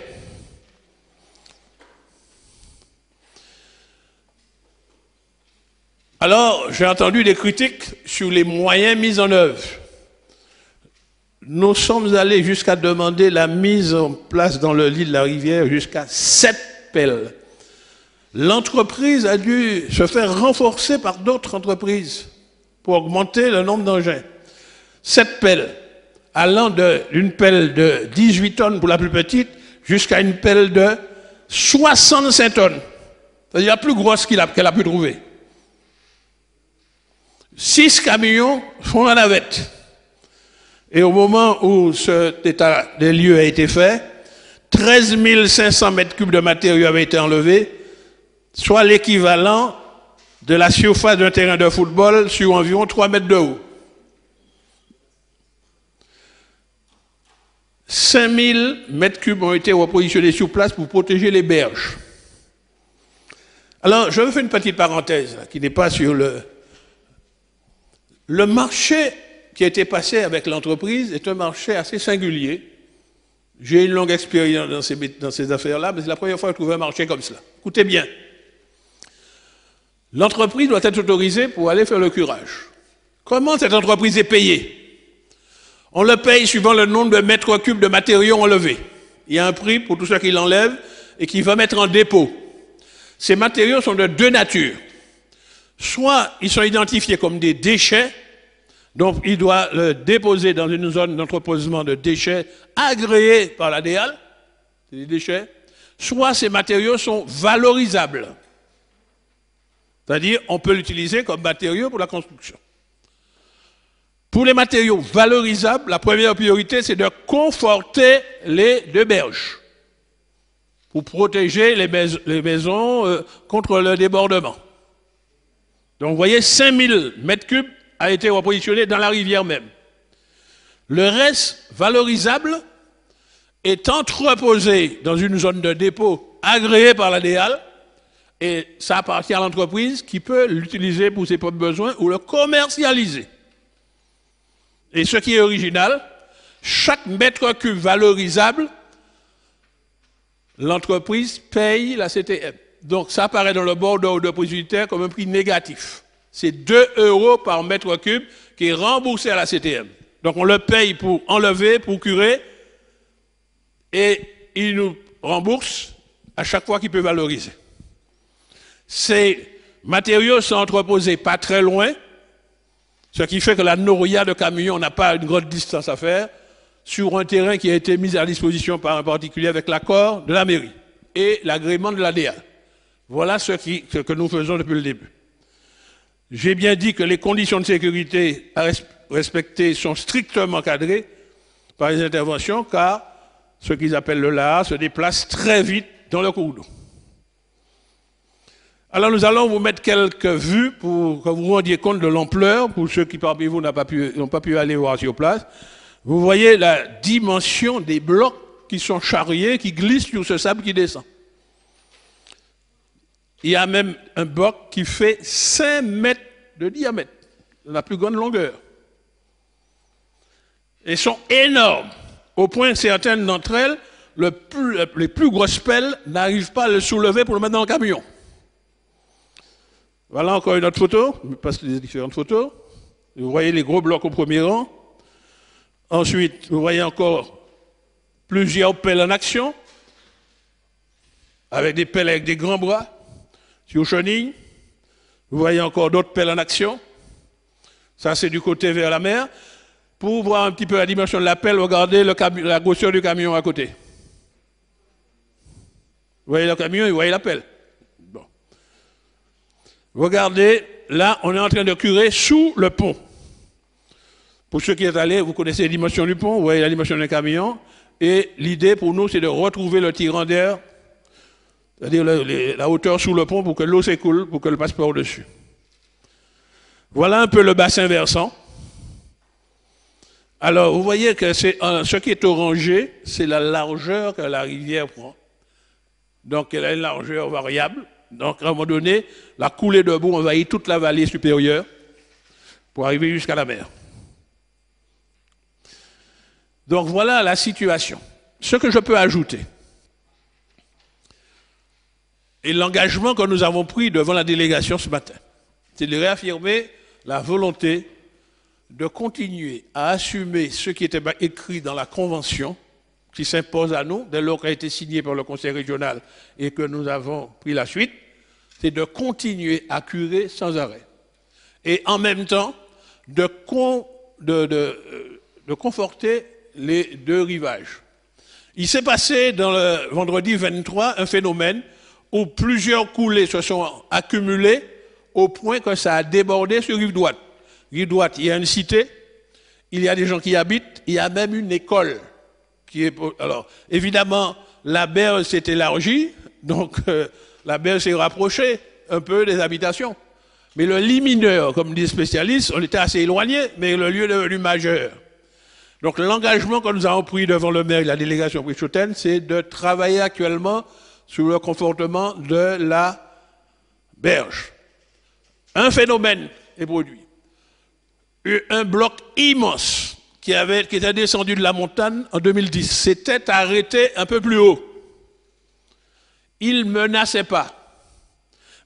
S7: Alors, j'ai entendu des critiques sur les moyens mis en œuvre. Nous sommes allés jusqu'à demander la mise en place dans le lit de la rivière jusqu'à 7 pelles. L'entreprise a dû se faire renforcer par d'autres entreprises pour augmenter le nombre d'engins. 7 pelles, allant d'une pelle de 18 tonnes pour la plus petite jusqu'à une pelle de 65 tonnes. C'est-à-dire la plus grosse qu'elle a pu trouver. 6 camions font la navette. Et au moment où cet état des lieux a été fait, 13 500 mètres cubes de matériaux avaient été enlevés, soit l'équivalent de la surface d'un terrain de football sur environ 3 mètres de haut. 5000 mètres cubes ont été repositionnés sur place pour protéger les berges. Alors, je vais faire une petite parenthèse là, qui n'est pas sur le marché qui a été passé avec l'entreprise est un marché assez singulier. J'ai une longue expérience dans ces affaires-là, mais c'est la première fois que je trouve un marché comme cela. Écoutez bien. L'entreprise doit être autorisée pour aller faire le curage. Comment cette entreprise est payée? On le paye suivant le nombre de mètres cubes de matériaux enlevés. Il y a un prix pour tout ce qu'il enlève et qu'il va mettre en dépôt. Ces matériaux sont de deux natures. Soit ils sont identifiés comme des déchets, donc il doit le déposer dans une zone d'entreposement de déchets agréée par la DEAL, c'est des déchets, soit ces matériaux sont valorisables. C'est-à-dire on peut l'utiliser comme matériau pour la construction. Pour les matériaux valorisables, la première priorité, c'est de conforter les deux berges pour protéger les maisons contre le débordement. Donc vous voyez, 5000 mètres cubes a été repositionné dans la rivière même. Le reste valorisable est entreposé dans une zone de dépôt agréée par la DEAL et ça appartient à l'entreprise qui peut l'utiliser pour ses propres besoins ou le commercialiser. Et ce qui est original, chaque mètre cube valorisable, l'entreprise paye la CTM. Donc ça apparaît dans le bordereau dépositaire comme un prix négatif. C'est 2 € par mètre cube qui est remboursé à la CTM. Donc on le paye pour enlever, pour curer, et il nous rembourse à chaque fois qu'il peut valoriser. Ces matériaux sont entreposés pas très loin, ce qui fait que la noria de camions n'a pas une grande distance à faire sur un terrain qui a été mis à disposition par un particulier avec l'accord de la mairie et l'agrément de la DEAL. Voilà ce que nous faisons depuis le début. J'ai bien dit que les conditions de sécurité à respecter sont strictement cadrées par les interventions, car ce qu'ils appellent le LAA se déplace très vite dans le cours d'eau. Alors nous allons vous mettre quelques vues pour que vous vous rendiez compte de l'ampleur, pour ceux qui parmi vous n'ont pas pu aller voir sur place. Vous voyez la dimension des blocs qui sont charriés, qui glissent sur ce sable qui descend. Il y a même un bloc qui fait 5 mètres de diamètre, la plus grande longueur. Elles sont énormes, au point que certaines d'entre elles les plus grosses pelles n'arrivent pas à le soulever pour le mettre dans le camion. Voilà encore une autre photo. Je passe les différentes photos. Vous voyez les gros blocs au premier rang. Ensuite, vous voyez encore plusieurs pelles en action, avec des pelles avec des grands bras, sur chenilles. Vous voyez encore d'autres pelles en action. Ça, c'est du côté vers la mer. Pour voir un petit peu la dimension de la pelle, regardez la grosseur du camion à côté. Vous voyez le camion et vous voyez la pelle. Bon. Regardez, là, on est en train de curer sous le pont. Pour ceux qui sont allés, vous connaissez les dimensions du pont, vous voyez la dimension du camion. Et l'idée pour nous, c'est de retrouver le tirant d'air, c'est-à-dire la hauteur sous le pont pour que l'eau s'écoule, pour que le passe pas au-dessus. Voilà un peu le bassin versant. Alors, vous voyez que ce qui est orangé, c'est la largeur que la rivière prend. Donc, elle a une largeur variable. Donc, à un moment donné, la coulée de boue envahit toute la vallée supérieure pour arriver jusqu'à la mer. Donc, voilà la situation. Ce que je peux ajouter, et l'engagement que nous avons pris devant la délégation ce matin, c'est de réaffirmer la volonté de continuer à assumer ce qui était écrit dans la Convention qui s'impose à nous, dès lors qu'elle a été signée par le Conseil régional et que nous avons pris la suite, c'est de continuer à curer sans arrêt. Et en même temps, de conforter les deux rivages. Il s'est passé dans le vendredi 23 un phénomène où plusieurs coulées se sont accumulées au point que ça a débordé sur rive droite. Rive droite, il y a une cité, il y a des gens qui y habitent, il y a même une école qui est... Alors, évidemment, la berge s'est élargie, donc la berge s'est rapprochée un peu des habitations. Mais le lit mineur, comme disent les spécialistes, on était assez éloigné, mais le lieu est devenu majeur. Donc l'engagement que nous avons pris devant le maire et la délégation Brichoten, c'est de travailler actuellement sur le confortement de la berge. Un phénomène est produit. Un bloc immense qui était descendu de la montagne en 2010 s'était arrêté un peu plus haut. Il ne menaçait pas.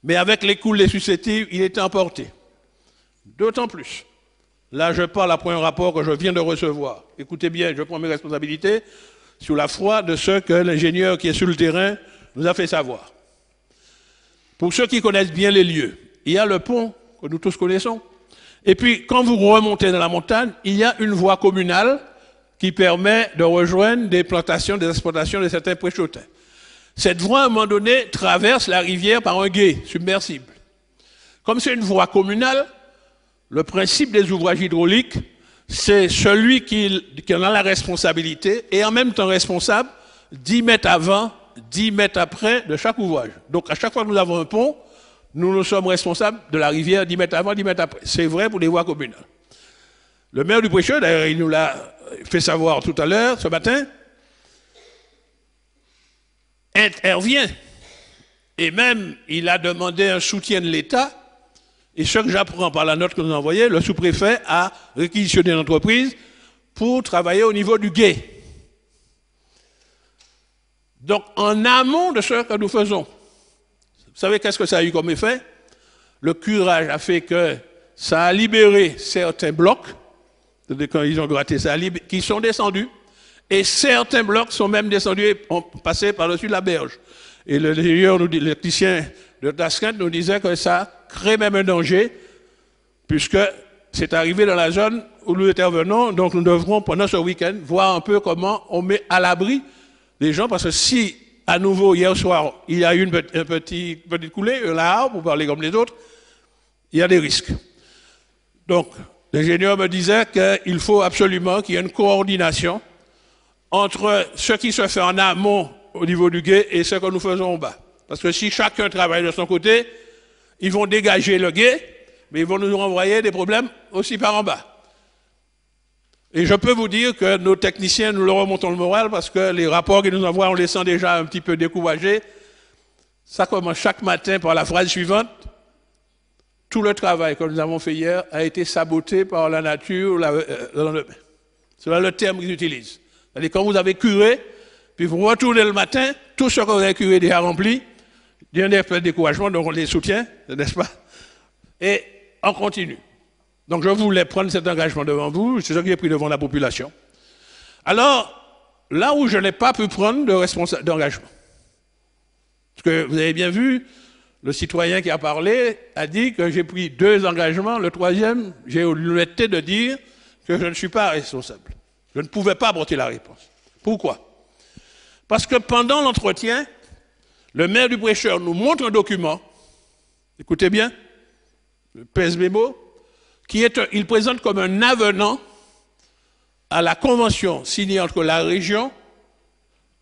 S7: Mais avec les coulées successives, il était emporté. D'autant plus. Là, je parle après un rapport que je viens de recevoir. Écoutez bien, je prends mes responsabilités sur la foi de ce que l'ingénieur qui est sur le terrain nous a fait savoir. Pour ceux qui connaissent bien les lieux, il y a le pont que nous tous connaissons. Et puis, quand vous remontez dans la montagne, il y a une voie communale qui permet de rejoindre des plantations, des exploitations de certains préchotins. Cette voie, à un moment donné, traverse la rivière par un gué submersible. Comme c'est une voie communale, le principe des ouvrages hydrauliques, c'est celui qui en a la responsabilité et en même temps responsable 10 mètres avant, 10 mètres après de chaque ouvrage. Donc, à chaque fois que nous avons un pont, nous sommes responsables de la rivière 10 mètres avant, 10 mètres après. C'est vrai pour les voies communales. Le maire du Prêcheur, d'ailleurs, il nous l'a fait savoir tout à l'heure, ce matin, intervient. Et même, il a demandé un soutien de l'État. Et ce que j'apprends par la note que nous avons envoyée, le sous-préfet a réquisitionné une entreprise pour travailler au niveau du gué. Donc, en amont de ce que nous faisons, vous savez qu'est-ce que ça a eu comme effet? Le curage a fait que ça a libéré certains blocs, quand ils ont gratté ça, qui sont descendus, et certains blocs sont même descendus et ont passé par-dessus la berge. Et l'électricien de Tasquin nous disait que ça crée même un danger, puisque c'est arrivé dans la zone où nous intervenons, donc nous devrons, pendant ce week-end, voir un peu comment on met à l'abri les gens, parce que si, à nouveau, hier soir, il y a eu une petite coulée, là, pour parler comme les autres, il y a des risques. Donc, l'ingénieur me disait qu'il faut absolument qu'il y ait une coordination entre ce qui se fait en amont au niveau du gué et ce que nous faisons en bas. Parce que si chacun travaille de son côté, ils vont dégager le gué, mais ils vont nous renvoyer des problèmes aussi par en bas. Et je peux vous dire que nos techniciens, nous leur remontons le moral parce que les rapports qu'ils nous envoient, on les sent déjà un petit peu découragés. Ça commence chaque matin par la phrase suivante. Tout le travail que nous avons fait hier a été saboté par la nature. C'est le terme qu'ils utilisent. C'est-à-dire quand vous avez curé, puis vous retournez le matin, tout ce que vous avez curé déjà rempli, il y a un effet de découragement, donc on les soutient, n'est-ce pas? Et on continue. Donc je voulais prendre cet engagement devant vous, c'est ce que j'ai pris devant la population. Alors, là où je n'ai pas pu prendre d'engagement, parce que vous avez bien vu, le citoyen qui a parlé a dit que j'ai pris 2 engagements, le 3e, j'ai eu l'honnêteté de dire que je ne suis pas responsable. Je ne pouvais pas apporter la réponse. Pourquoi? Parce que pendant l'entretien, le maire du prêcheur nous montre un document, écoutez bien, le PSBMO, il présente comme un avenant à la convention signée entre la région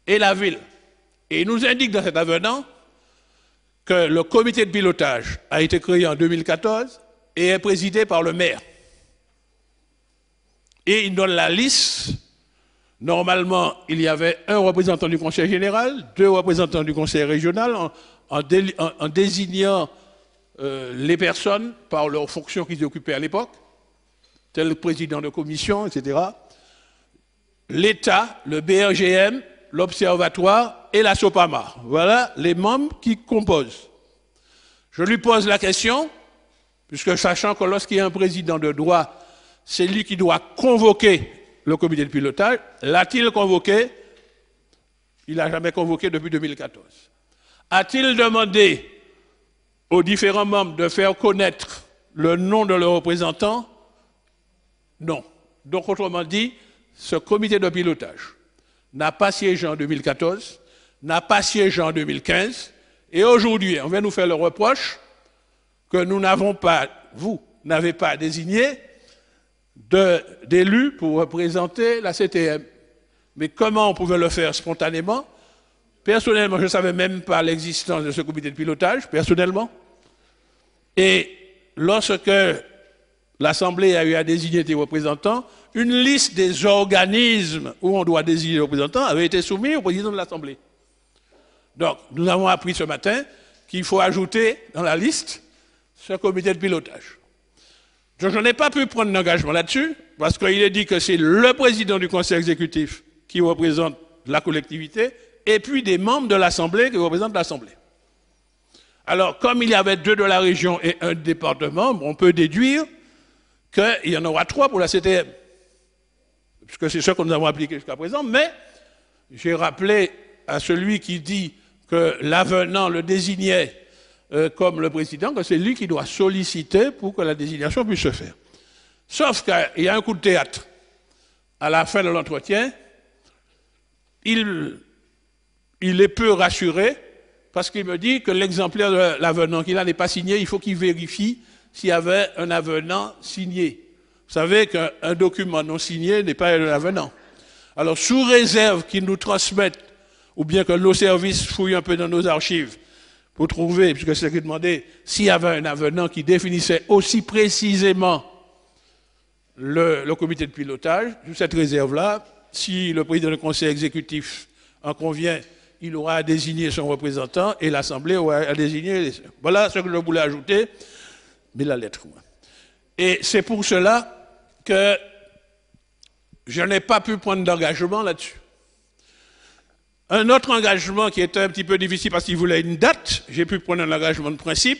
S7: et la ville. Et il nous indique dans cet avenant que le comité de pilotage a été créé en 2014 et est présidé par le maire. Et il donne la liste. Normalement, il y avait un représentant du conseil général, 2 représentants du conseil régional, en désignant les personnes par leurs fonctions qu'ils occupaient à l'époque, tel le président de commission, etc. L'État, le BRGM, l'Observatoire et la SOPAMA. Voilà les membres qui composent. Je lui pose la question, puisque sachant que lorsqu'il y a un président de droit, c'est lui qui doit convoquer le comité de pilotage. L'a-t-il convoqué? Il n'a jamais convoqué depuis 2014. A-t-il demandé aux différents membres de faire connaître le nom de leurs représentants? Non. Donc, autrement dit, ce comité de pilotage n'a pas siégé en 2014, n'a pas siégé en 2015, et aujourd'hui, on vient nous faire le reproche que nous n'avons pas, vous n'avez pas désigné d'élus pour représenter la CTM. Mais comment on pouvait le faire spontanément? Personnellement, je ne savais même pas l'existence de ce comité de pilotage, personnellement. Et lorsque l'Assemblée a eu à désigner des représentants, une liste des organismes où on doit désigner les représentants avait été soumise au président de l'Assemblée. Donc, nous avons appris ce matin qu'il faut ajouter dans la liste ce comité de pilotage. Je n'ai pas pu prendre d'engagement là-dessus, parce qu'il est dit que c'est le président du conseil exécutif qui représente la collectivité, et puis des membres de l'Assemblée qui représentent l'Assemblée. Alors, comme il y avait 2 de la région et 1 département, on peut déduire qu'il y en aura 3 pour la CTM, puisque c'est ce que nous avons appliqué jusqu'à présent, mais j'ai rappelé à celui qui dit que l'avenant le désignait comme le président, que c'est lui qui doit solliciter pour que la désignation puisse se faire. Sauf qu'il y a un coup de théâtre. À la fin de l'entretien, il est peu rassuré parce qu'il me dit que l'exemplaire de l'avenant qu'il a n'est pas signé, il faut qu'il vérifie s'il y avait un avenant signé. Vous savez qu'un document non signé n'est pas un avenant. Alors, sous réserve qu'ils nous transmettent, ou bien que nos services fouillent un peu dans nos archives, pour trouver, puisque c'est ce qu'il demandait, s'il y avait un avenant qui définissait aussi précisément le comité de pilotage, sous cette réserve-là, si le président du conseil exécutif en convient, il aura à désigner son représentant et l'Assemblée aura à désigner... Voilà ce que je voulais ajouter, mais la lettre. Et c'est pour cela que je n'ai pas pu prendre d'engagement là-dessus. Un autre engagement qui était un petit peu difficile parce qu'il voulait une date, j'ai pu prendre un engagement de principe,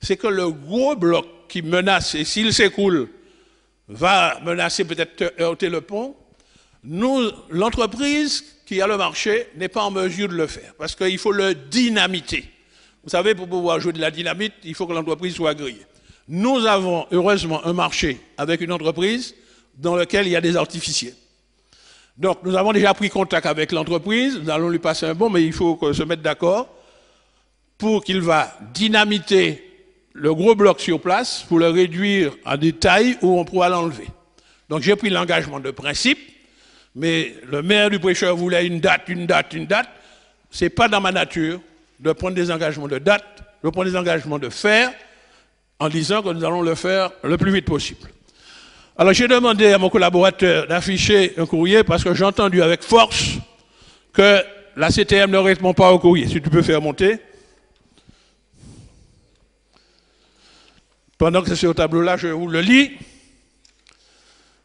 S7: c'est que le gros bloc qui menace, et s'il s'écoule, va menacer peut-être heurter le pont, l'entreprise qui a le marché n'est pas en mesure de le faire, parce qu'il faut le dynamiter. Vous savez, pour pouvoir jouer de la dynamite, il faut que l'entreprise soit grillée. Nous avons heureusement un marché avec une entreprise dans lequel il y a des artificiers. Donc, nous avons déjà pris contact avec l'entreprise, nous allons lui passer un bon, mais il faut se mettre d'accord pour qu'il va dynamiter le gros bloc sur place pour le réduire à des tailles où on pourra l'enlever. Donc, j'ai pris l'engagement de principe, mais le maire du prêcheur voulait une date. Ce n'est pas dans ma nature de prendre des engagements de date, de prendre des engagements de faire, en disant que nous allons le faire le plus vite possible. Alors j'ai demandé à mon collaborateur d'afficher un courrier parce que j'ai entendu avec force que la CTM ne répond pas au courrier. Si tu peux faire monter. Pendant que c'est au tableau-là, je vous le lis.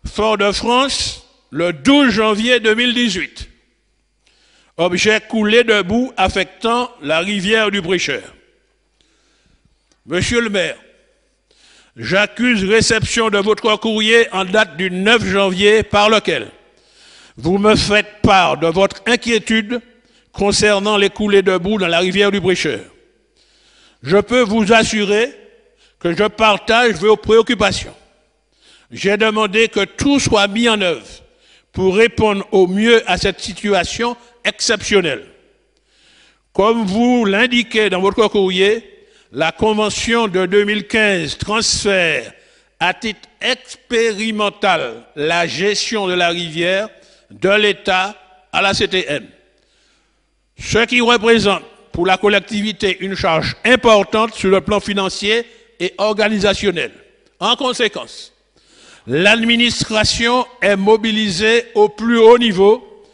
S7: Fort-de-France, le 12 janvier 2018. Objet coulé de boue affectant la rivière du Prêcheur. Monsieur le maire, j'accuse réception de votre courrier en date du 9 janvier par lequel vous me faites part de votre inquiétude concernant les coulées de boue dans la rivière du Prêcheur. Je peux vous assurer que je partage vos préoccupations. J'ai demandé que tout soit mis en œuvre pour répondre au mieux à cette situation exceptionnelle. Comme vous l'indiquez dans votre courrier, la Convention de 2015 transfère à titre expérimental la gestion de la rivière de l'État à la CTM, ce qui représente pour la collectivité une charge importante sur le plan financier et organisationnel. En conséquence, l'administration est mobilisée au plus haut niveau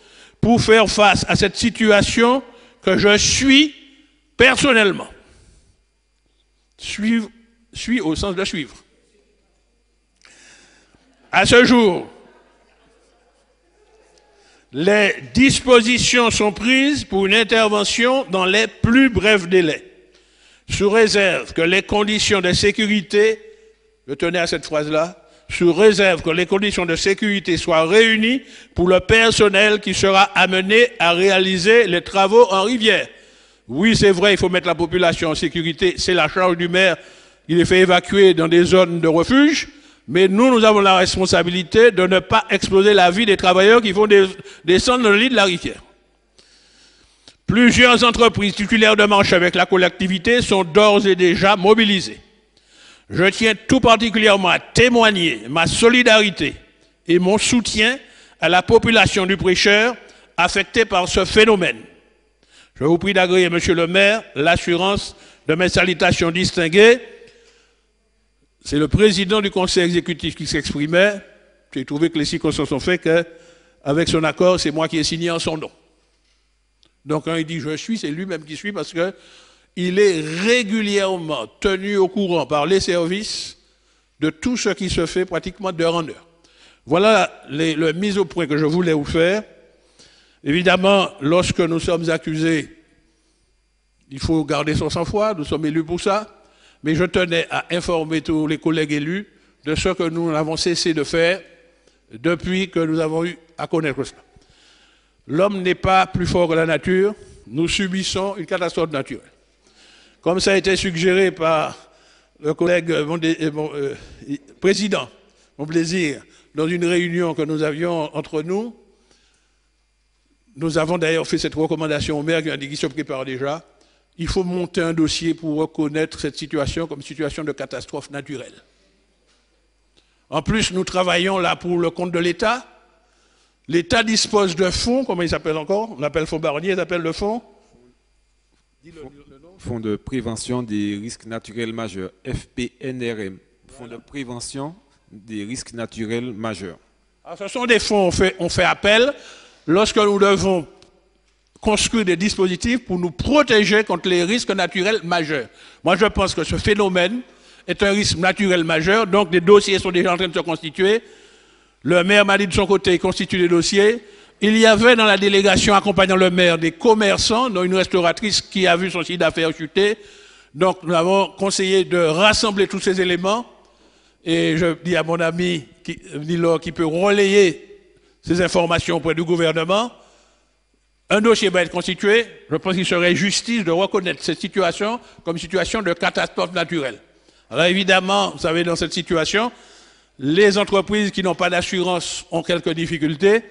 S7: pour faire face à cette situation que je suis personnellement. Suis au sens de suivre. À ce jour, les dispositions sont prises pour une intervention dans les plus brefs délais, sous réserve que les conditions de sécurité, je tenais à cette phrase-là, sous réserve que les conditions de sécurité soient réunies pour le personnel qui sera amené à réaliser les travaux en rivière. Oui, c'est vrai, il faut mettre la population en sécurité, c'est la charge du maire, il les fait évacuer dans des zones de refuge, mais nous avons la responsabilité de ne pas exploser la vie des travailleurs qui vont descendre dans le lit de la rivière. Plusieurs entreprises titulaires de marché avec la collectivité sont d'ores et déjà mobilisées. Je tiens tout particulièrement à témoigner ma solidarité et mon soutien à la population du Prêcheur affectée par ce phénomène. Je vous prie d'agréer, monsieur le maire, l'assurance de mes salutations distinguées. C'est le président du conseil exécutif qui s'exprimait. J'ai trouvé que les circonstances ont fait qu'avec son accord, c'est moi qui ai signé en son nom. Donc quand il dit je suis, c'est lui-même qui suit parce qu'il est régulièrement tenu au courant par les services de tout ce qui se fait pratiquement d'heure en heure. Voilà les mises au point que je voulais vous faire. Évidemment, lorsque nous sommes accusés, il faut garder son sang-froid, nous sommes élus pour ça, mais je tenais à informer tous les collègues élus de ce que nous n'avons cessé de faire depuis que nous avons eu à connaître cela. L'homme n'est pas plus fort que la nature, nous subissons une catastrophe naturelle. Comme ça a été suggéré par le collègue président, mon plaisir, dans une réunion que nous avions entre nous, nous avons d'ailleurs fait cette recommandation au maire qui a dit qu'il se prépare déjà. Il faut monter un dossier pour reconnaître cette situation comme situation de catastrophe naturelle. En plus, nous travaillons là pour le compte de l'État. L'État dispose de fonds, comment il s'appelle encore? On l'appelle fonds Barnier, il s'appelle le fonds
S8: Fonds de prévention des risques naturels majeurs, FPNRM. Fonds de prévention des risques naturels majeurs.
S7: Alors, ce sont des fonds, on fait appel lorsque nous devons construire des dispositifs pour nous protéger contre les risques naturels majeurs. Moi, je pense que ce phénomène est un risque naturel majeur, donc des dossiers sont déjà en train de se constituer. Le maire m'a dit de son côté, il constitue des dossiers. Il y avait dans la délégation accompagnant le maire des commerçants, dont une restauratrice qui a vu son chiffre d'affaires chuter. Donc, nous avons conseillé de rassembler tous ces éléments. Et je dis à mon ami Nilo qui peut relayer ces informations auprès du gouvernement. Un dossier va être constitué. Je pense qu'il serait justice de reconnaître cette situation comme situation de catastrophe naturelle. Alors évidemment, vous savez, dans cette situation, les entreprises qui n'ont pas d'assurance ont quelques difficultés,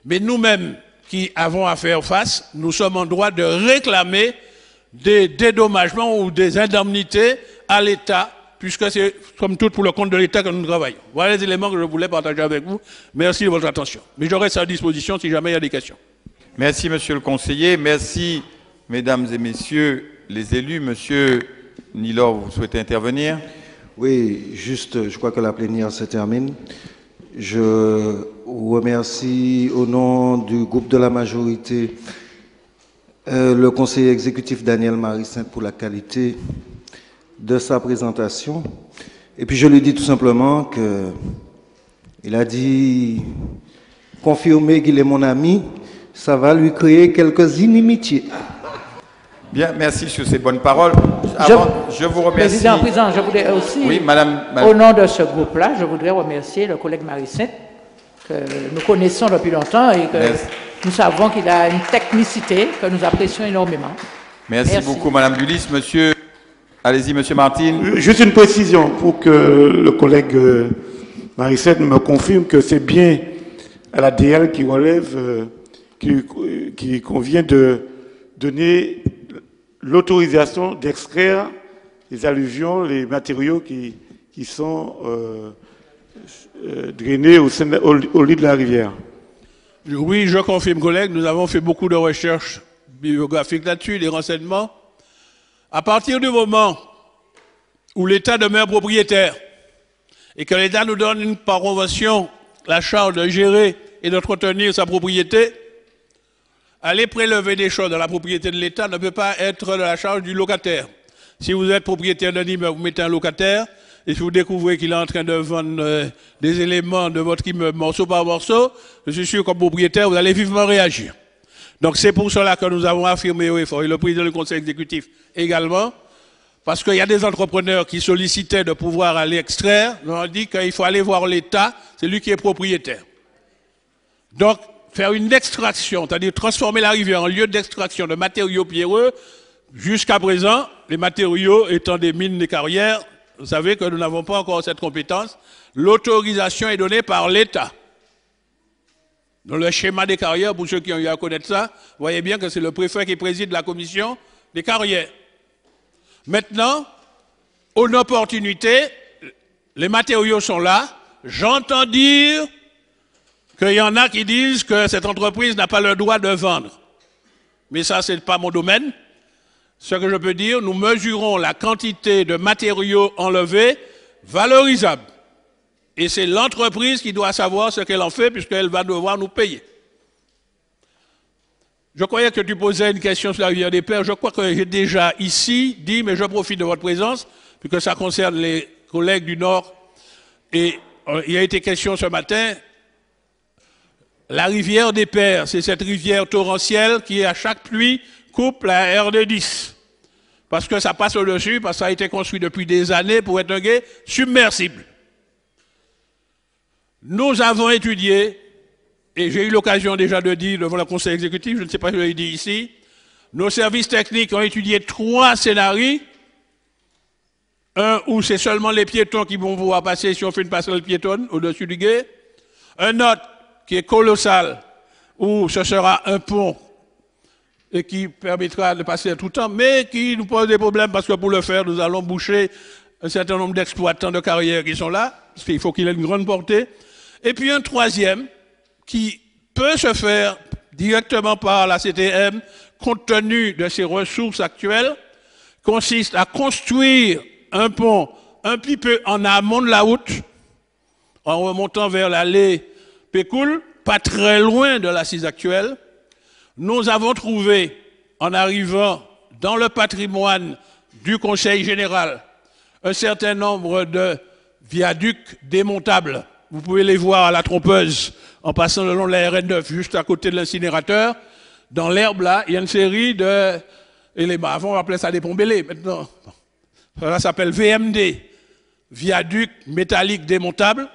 S7: mais nous-mêmes qui avons à faire face, nous sommes en droit de réclamer des dédommagements ou des indemnités à l'État, puisque c'est comme tout pour le compte de l'État que nous travaillons. Voilà les éléments que je voulais partager avec vous. Merci de votre attention. Mais je reste à disposition si jamais il y a des questions.
S1: Merci, monsieur le conseiller. Merci, mesdames et messieurs les élus. Monsieur Nilor, vous souhaitez intervenir?
S9: Oui, juste, je crois que la plénière se termine. Je vous remercie au nom du groupe de la majorité, le conseiller exécutif Daniel Marie-Saint pour la qualité de sa présentation. Et puis je lui dis tout simplement qu'il a dit confirmer qu'il est mon ami. ça va lui créer quelques inimitiés.
S1: Bien, merci sur ces bonnes paroles. Je vous remercie.
S2: Président, je voudrais aussi,
S1: oui, madame,
S2: au nom de ce groupe-là, je voudrais remercier le collègue Marie-Sainte, que nous connaissons depuis longtemps et que nous savons qu'il a une technicité que nous apprécions énormément.
S1: Merci beaucoup, madame Dulis. Monsieur, allez-y, monsieur Martin.
S10: Juste une précision pour que le collègue Marie-Sainte me confirme que c'est bien à la DL qui relève, qui convient de donner l'autorisation d'extraire les alluvions, les matériaux qui sont drainés au lit de la rivière.
S7: Oui, je confirme, collègue, nous avons fait beaucoup de recherches bibliographiques là-dessus, des renseignements. À partir du moment où l'État demeure propriétaire et que l'État nous donne par convention la charge de gérer et d'entretenir sa propriété, aller prélever des choses de la propriété de l'État ne peut pas être de la charge du locataire. Si vous êtes propriétaire d'un immeuble, vous mettez un locataire, et si vous découvrez qu'il est en train de vendre des éléments de votre immeuble morceau par morceau, je suis sûr, comme propriétaire, vous allez vivement réagir. Donc c'est pour cela que nous avons affirmé au effort, et le président du conseil exécutif également, parce qu'il y a des entrepreneurs qui sollicitaient de pouvoir aller extraire, nous avons dit qu'il faut aller voir l'État, c'est lui qui est propriétaire. Donc, faire une extraction, c'est-à-dire transformer la rivière en lieu d'extraction de matériaux pierreux, jusqu'à présent, les matériaux étant des mines, des carrières, vous savez que nous n'avons pas encore cette compétence. L'autorisation est donnée par l'État. Dans le schéma des carrières, pour ceux qui ont eu à connaître ça, vous voyez bien que c'est le préfet qui préside la commission des carrières. Maintenant, une opportunité, les matériaux sont là. J'entends dire qu'il y en a qui disent que cette entreprise n'a pas le droit de vendre. Mais ça, ce n'est pas mon domaine. Ce que je peux dire, nous mesurons la quantité de matériaux enlevés valorisables. Et c'est l'entreprise qui doit savoir ce qu'elle en fait, puisqu'elle va devoir nous payer. Je croyais que tu posais une question sur la rivière des Pères. Je crois que j'ai déjà ici dit, mais je profite de votre présence, puisque ça concerne les collègues du Nord. Et il y a été question ce matin. La rivière des Pères, c'est cette rivière torrentielle qui, à chaque pluie, coupe la RD10. Parce que ça passe au-dessus, parce que ça a été construit depuis des années pour être un gué submersible. Nous avons étudié, et j'ai eu l'occasion déjà de dire devant le conseil exécutif, je ne sais pas si je l'ai dit ici, nos services techniques ont étudié 3 scénarios. Un où c'est seulement les piétons qui vont pouvoir passer si on fait une passerelle piétonne au-dessus du gué. Un autre qui est colossal, où ce sera un pont et qui permettra de passer tout le temps, mais qui nous pose des problèmes parce que pour le faire, nous allons boucher un certain nombre d'exploitants de carrières qui sont là, parce qu'il faut qu'il ait une grande portée. Et puis un troisième qui peut se faire directement par la CTM, compte tenu de ses ressources actuelles, consiste à construire un pont un petit peu en amont de la route, en remontant vers l'allée Pécoul, pas très loin de l'assise actuelle. Nous avons trouvé, en arrivant dans le patrimoine du Conseil général, un certain nombre de viaducs démontables. Vous pouvez les voir à la trompeuse, en passant le long de la RN9, juste à côté de l'incinérateur. Dans l'herbe, là, il y a une série d'éléments. Avant, on appelait ça des ponts bêlés. Maintenant, ça s'appelle VMD, viaduc métallique démontable.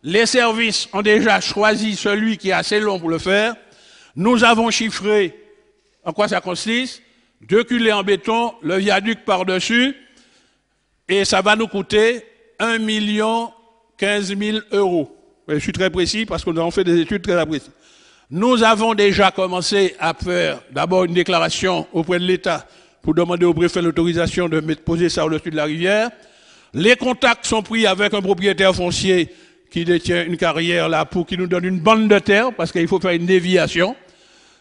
S7: Les services ont déjà choisi celui qui est assez long pour le faire. Nous avons chiffré en quoi ça consiste. 2 culées en béton, le viaduc par-dessus, et ça va nous coûter 1 015 000 €. Je suis très précis parce que nous avons fait des études très précises. Nous avons déjà commencé à faire d'abord une déclaration auprès de l'État pour demander au préfet l'autorisation de poser ça au-dessus de la rivière. Les contacts sont pris avec un propriétaire foncier qui détient une carrière là pour qu'il nous donne une bande de terre parce qu'il faut faire une déviation.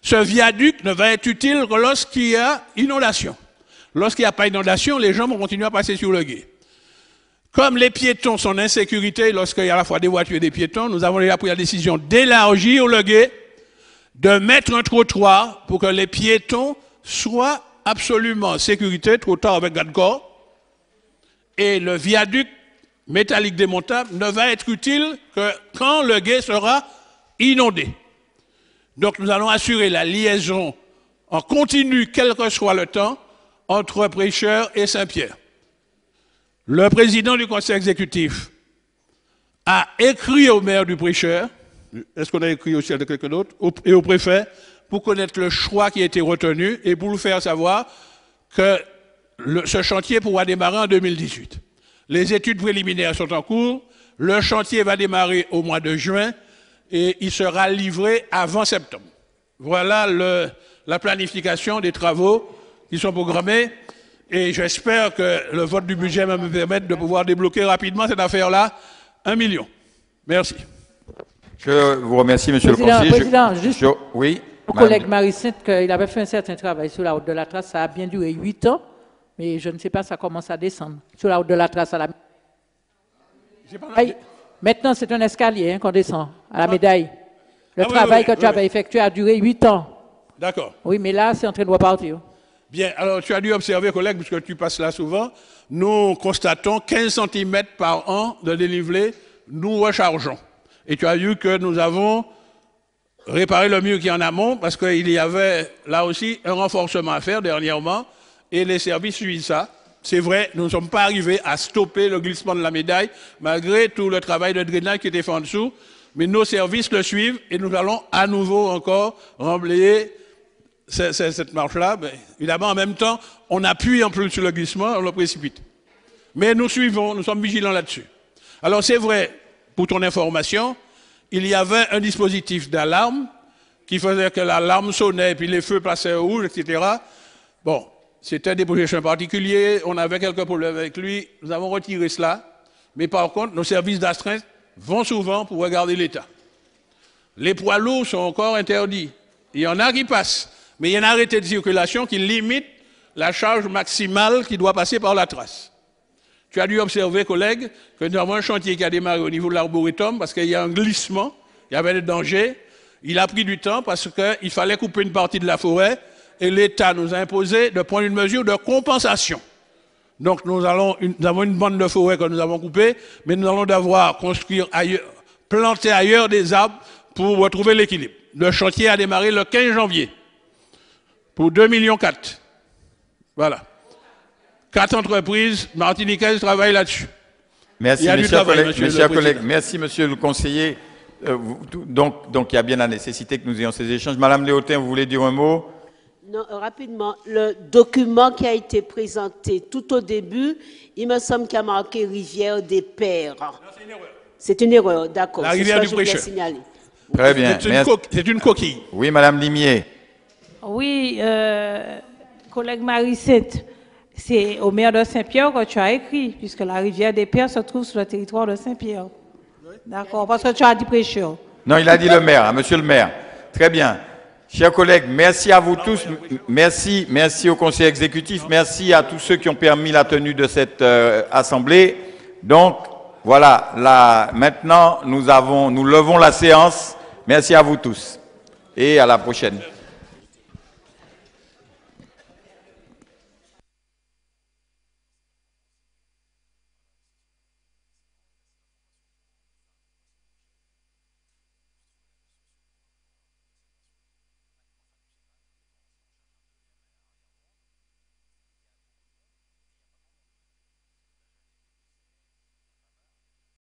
S7: Ce viaduc ne va être utile que lorsqu'il y a inondation. Lorsqu'il n'y a pas inondation, les gens vont continuer à passer sur le gué. Comme les piétons sont en insécurité lorsqu'il y a à la fois des voitures et des piétons, nous avons déjà pris la décision d'élargir le gué, de mettre un trottoir pour que les piétons soient absolument en sécurité, trottoir avec garde-corps, et le viaduc métallique démontable ne va être utile que quand le gué sera inondé. Donc nous allons assurer la liaison en continu, quel que soit le temps, entre Prêcheur et Saint-Pierre. Le président du conseil exécutif a écrit au maire du Prêcheur, est-ce qu'on a écrit aussi à quelqu'un d'autre, et au préfet, pour connaître le choix qui a été retenu et pour nous faire savoir que ce chantier pourra démarrer en 2018. Les études préliminaires sont en cours, le chantier va démarrer au mois de juin et il sera livré avant septembre. Voilà la planification des travaux qui sont programmés et j'espère que le vote du budget va me permettre de pouvoir débloquer rapidement cette affaire-là, 1 million. Merci.
S1: Je vous remercie, Monsieur le conseiller.
S2: Président, juste
S1: oui,
S2: mon collègue Marie-Sainte, qu'il avait fait un certain travail sur la route de la Trace, ça a bien duré 8 ans, mais je ne sais pas, ça commence à descendre. Sur la route de la Trace à la... Maintenant, c'est un escalier qu'on descend à la médaille. Le travail que tu avais effectué a duré 8 ans.
S7: D'accord.
S2: Oui, mais là, c'est en train de repartir.
S7: Bien, alors tu as dû observer, collègue, puisque tu passes là souvent, nous constatons 15 cm par an de dénivelé, nous rechargeons. Et tu as vu que nous avons réparé le mur qui est en amont, parce qu'il y avait là aussi un renforcement à faire dernièrement, et les services suivent ça. C'est vrai, nous ne sommes pas arrivés à stopper le glissement de la médaille, malgré tout le travail de drainage qui était fait en dessous, mais nos services le suivent, et nous allons à nouveau encore remblayer cette marche-là. Évidemment, en même temps, on appuie un peu sur le glissement, on le précipite. Mais nous suivons, nous sommes vigilants là-dessus. Alors c'est vrai, pour ton information, il y avait un dispositif d'alarme qui faisait que l'alarme sonnait, puis les feux passaient au rouge, etc. Bon, c'était des projections particuliers, on avait quelques problèmes avec lui, nous avons retiré cela. Mais par contre, nos services d'astreinte vont souvent pour regarder l'état. Les poids lourds sont encore interdits. Il y en a qui passent. Mais il y a un arrêté de circulation qui limite la charge maximale qui doit passer par la trace. Tu as dû observer, collègue, que nous avons un chantier qui a démarré au niveau de l'arboretum parce qu'il y a un glissement, il y avait des dangers. Il a pris du temps parce qu'il fallait couper une partie de la forêt et l'État nous a imposé de prendre une mesure de compensation. Donc nous avons une bande de forêt que nous avons coupée, mais nous allons devoir construire ailleurs, planter ailleurs des arbres pour retrouver l'équilibre. Le chantier a démarré le 15 janvier. Pour 2,4 millions. Voilà. 4 entreprises martiniquaises travaillent là-dessus.
S1: Merci, mes chers collègues. Merci, monsieur le conseiller. Donc, il y a bien la nécessité que nous ayons ces échanges. Madame Léotin, vous voulez dire un mot?
S11: Non, rapidement. Le document qui a été présenté tout au début, il me semble qu'il y a marqué Rivière des Pères. C'est une erreur. C'est une erreur, d'accord.
S7: La rivière du Prêcheur.
S1: Très bien.
S7: C'est une coquille.
S1: Oui, Madame Limier.
S12: Oui, collègue Marie-Sainte, c'est au maire de Saint-Pierre que tu as écrit, puisque la rivière des Pères se trouve sur le territoire de Saint-Pierre. D'accord, parce que tu as dit Prêcheur.
S1: Non, il a dit le maire, monsieur le maire. Très bien. Chers collègues, merci à vous tous. Merci au conseil exécutif. Merci à tous ceux qui ont permis la tenue de cette assemblée. Donc, voilà, là, maintenant, nous levons la séance. Merci à vous tous. Et à la prochaine.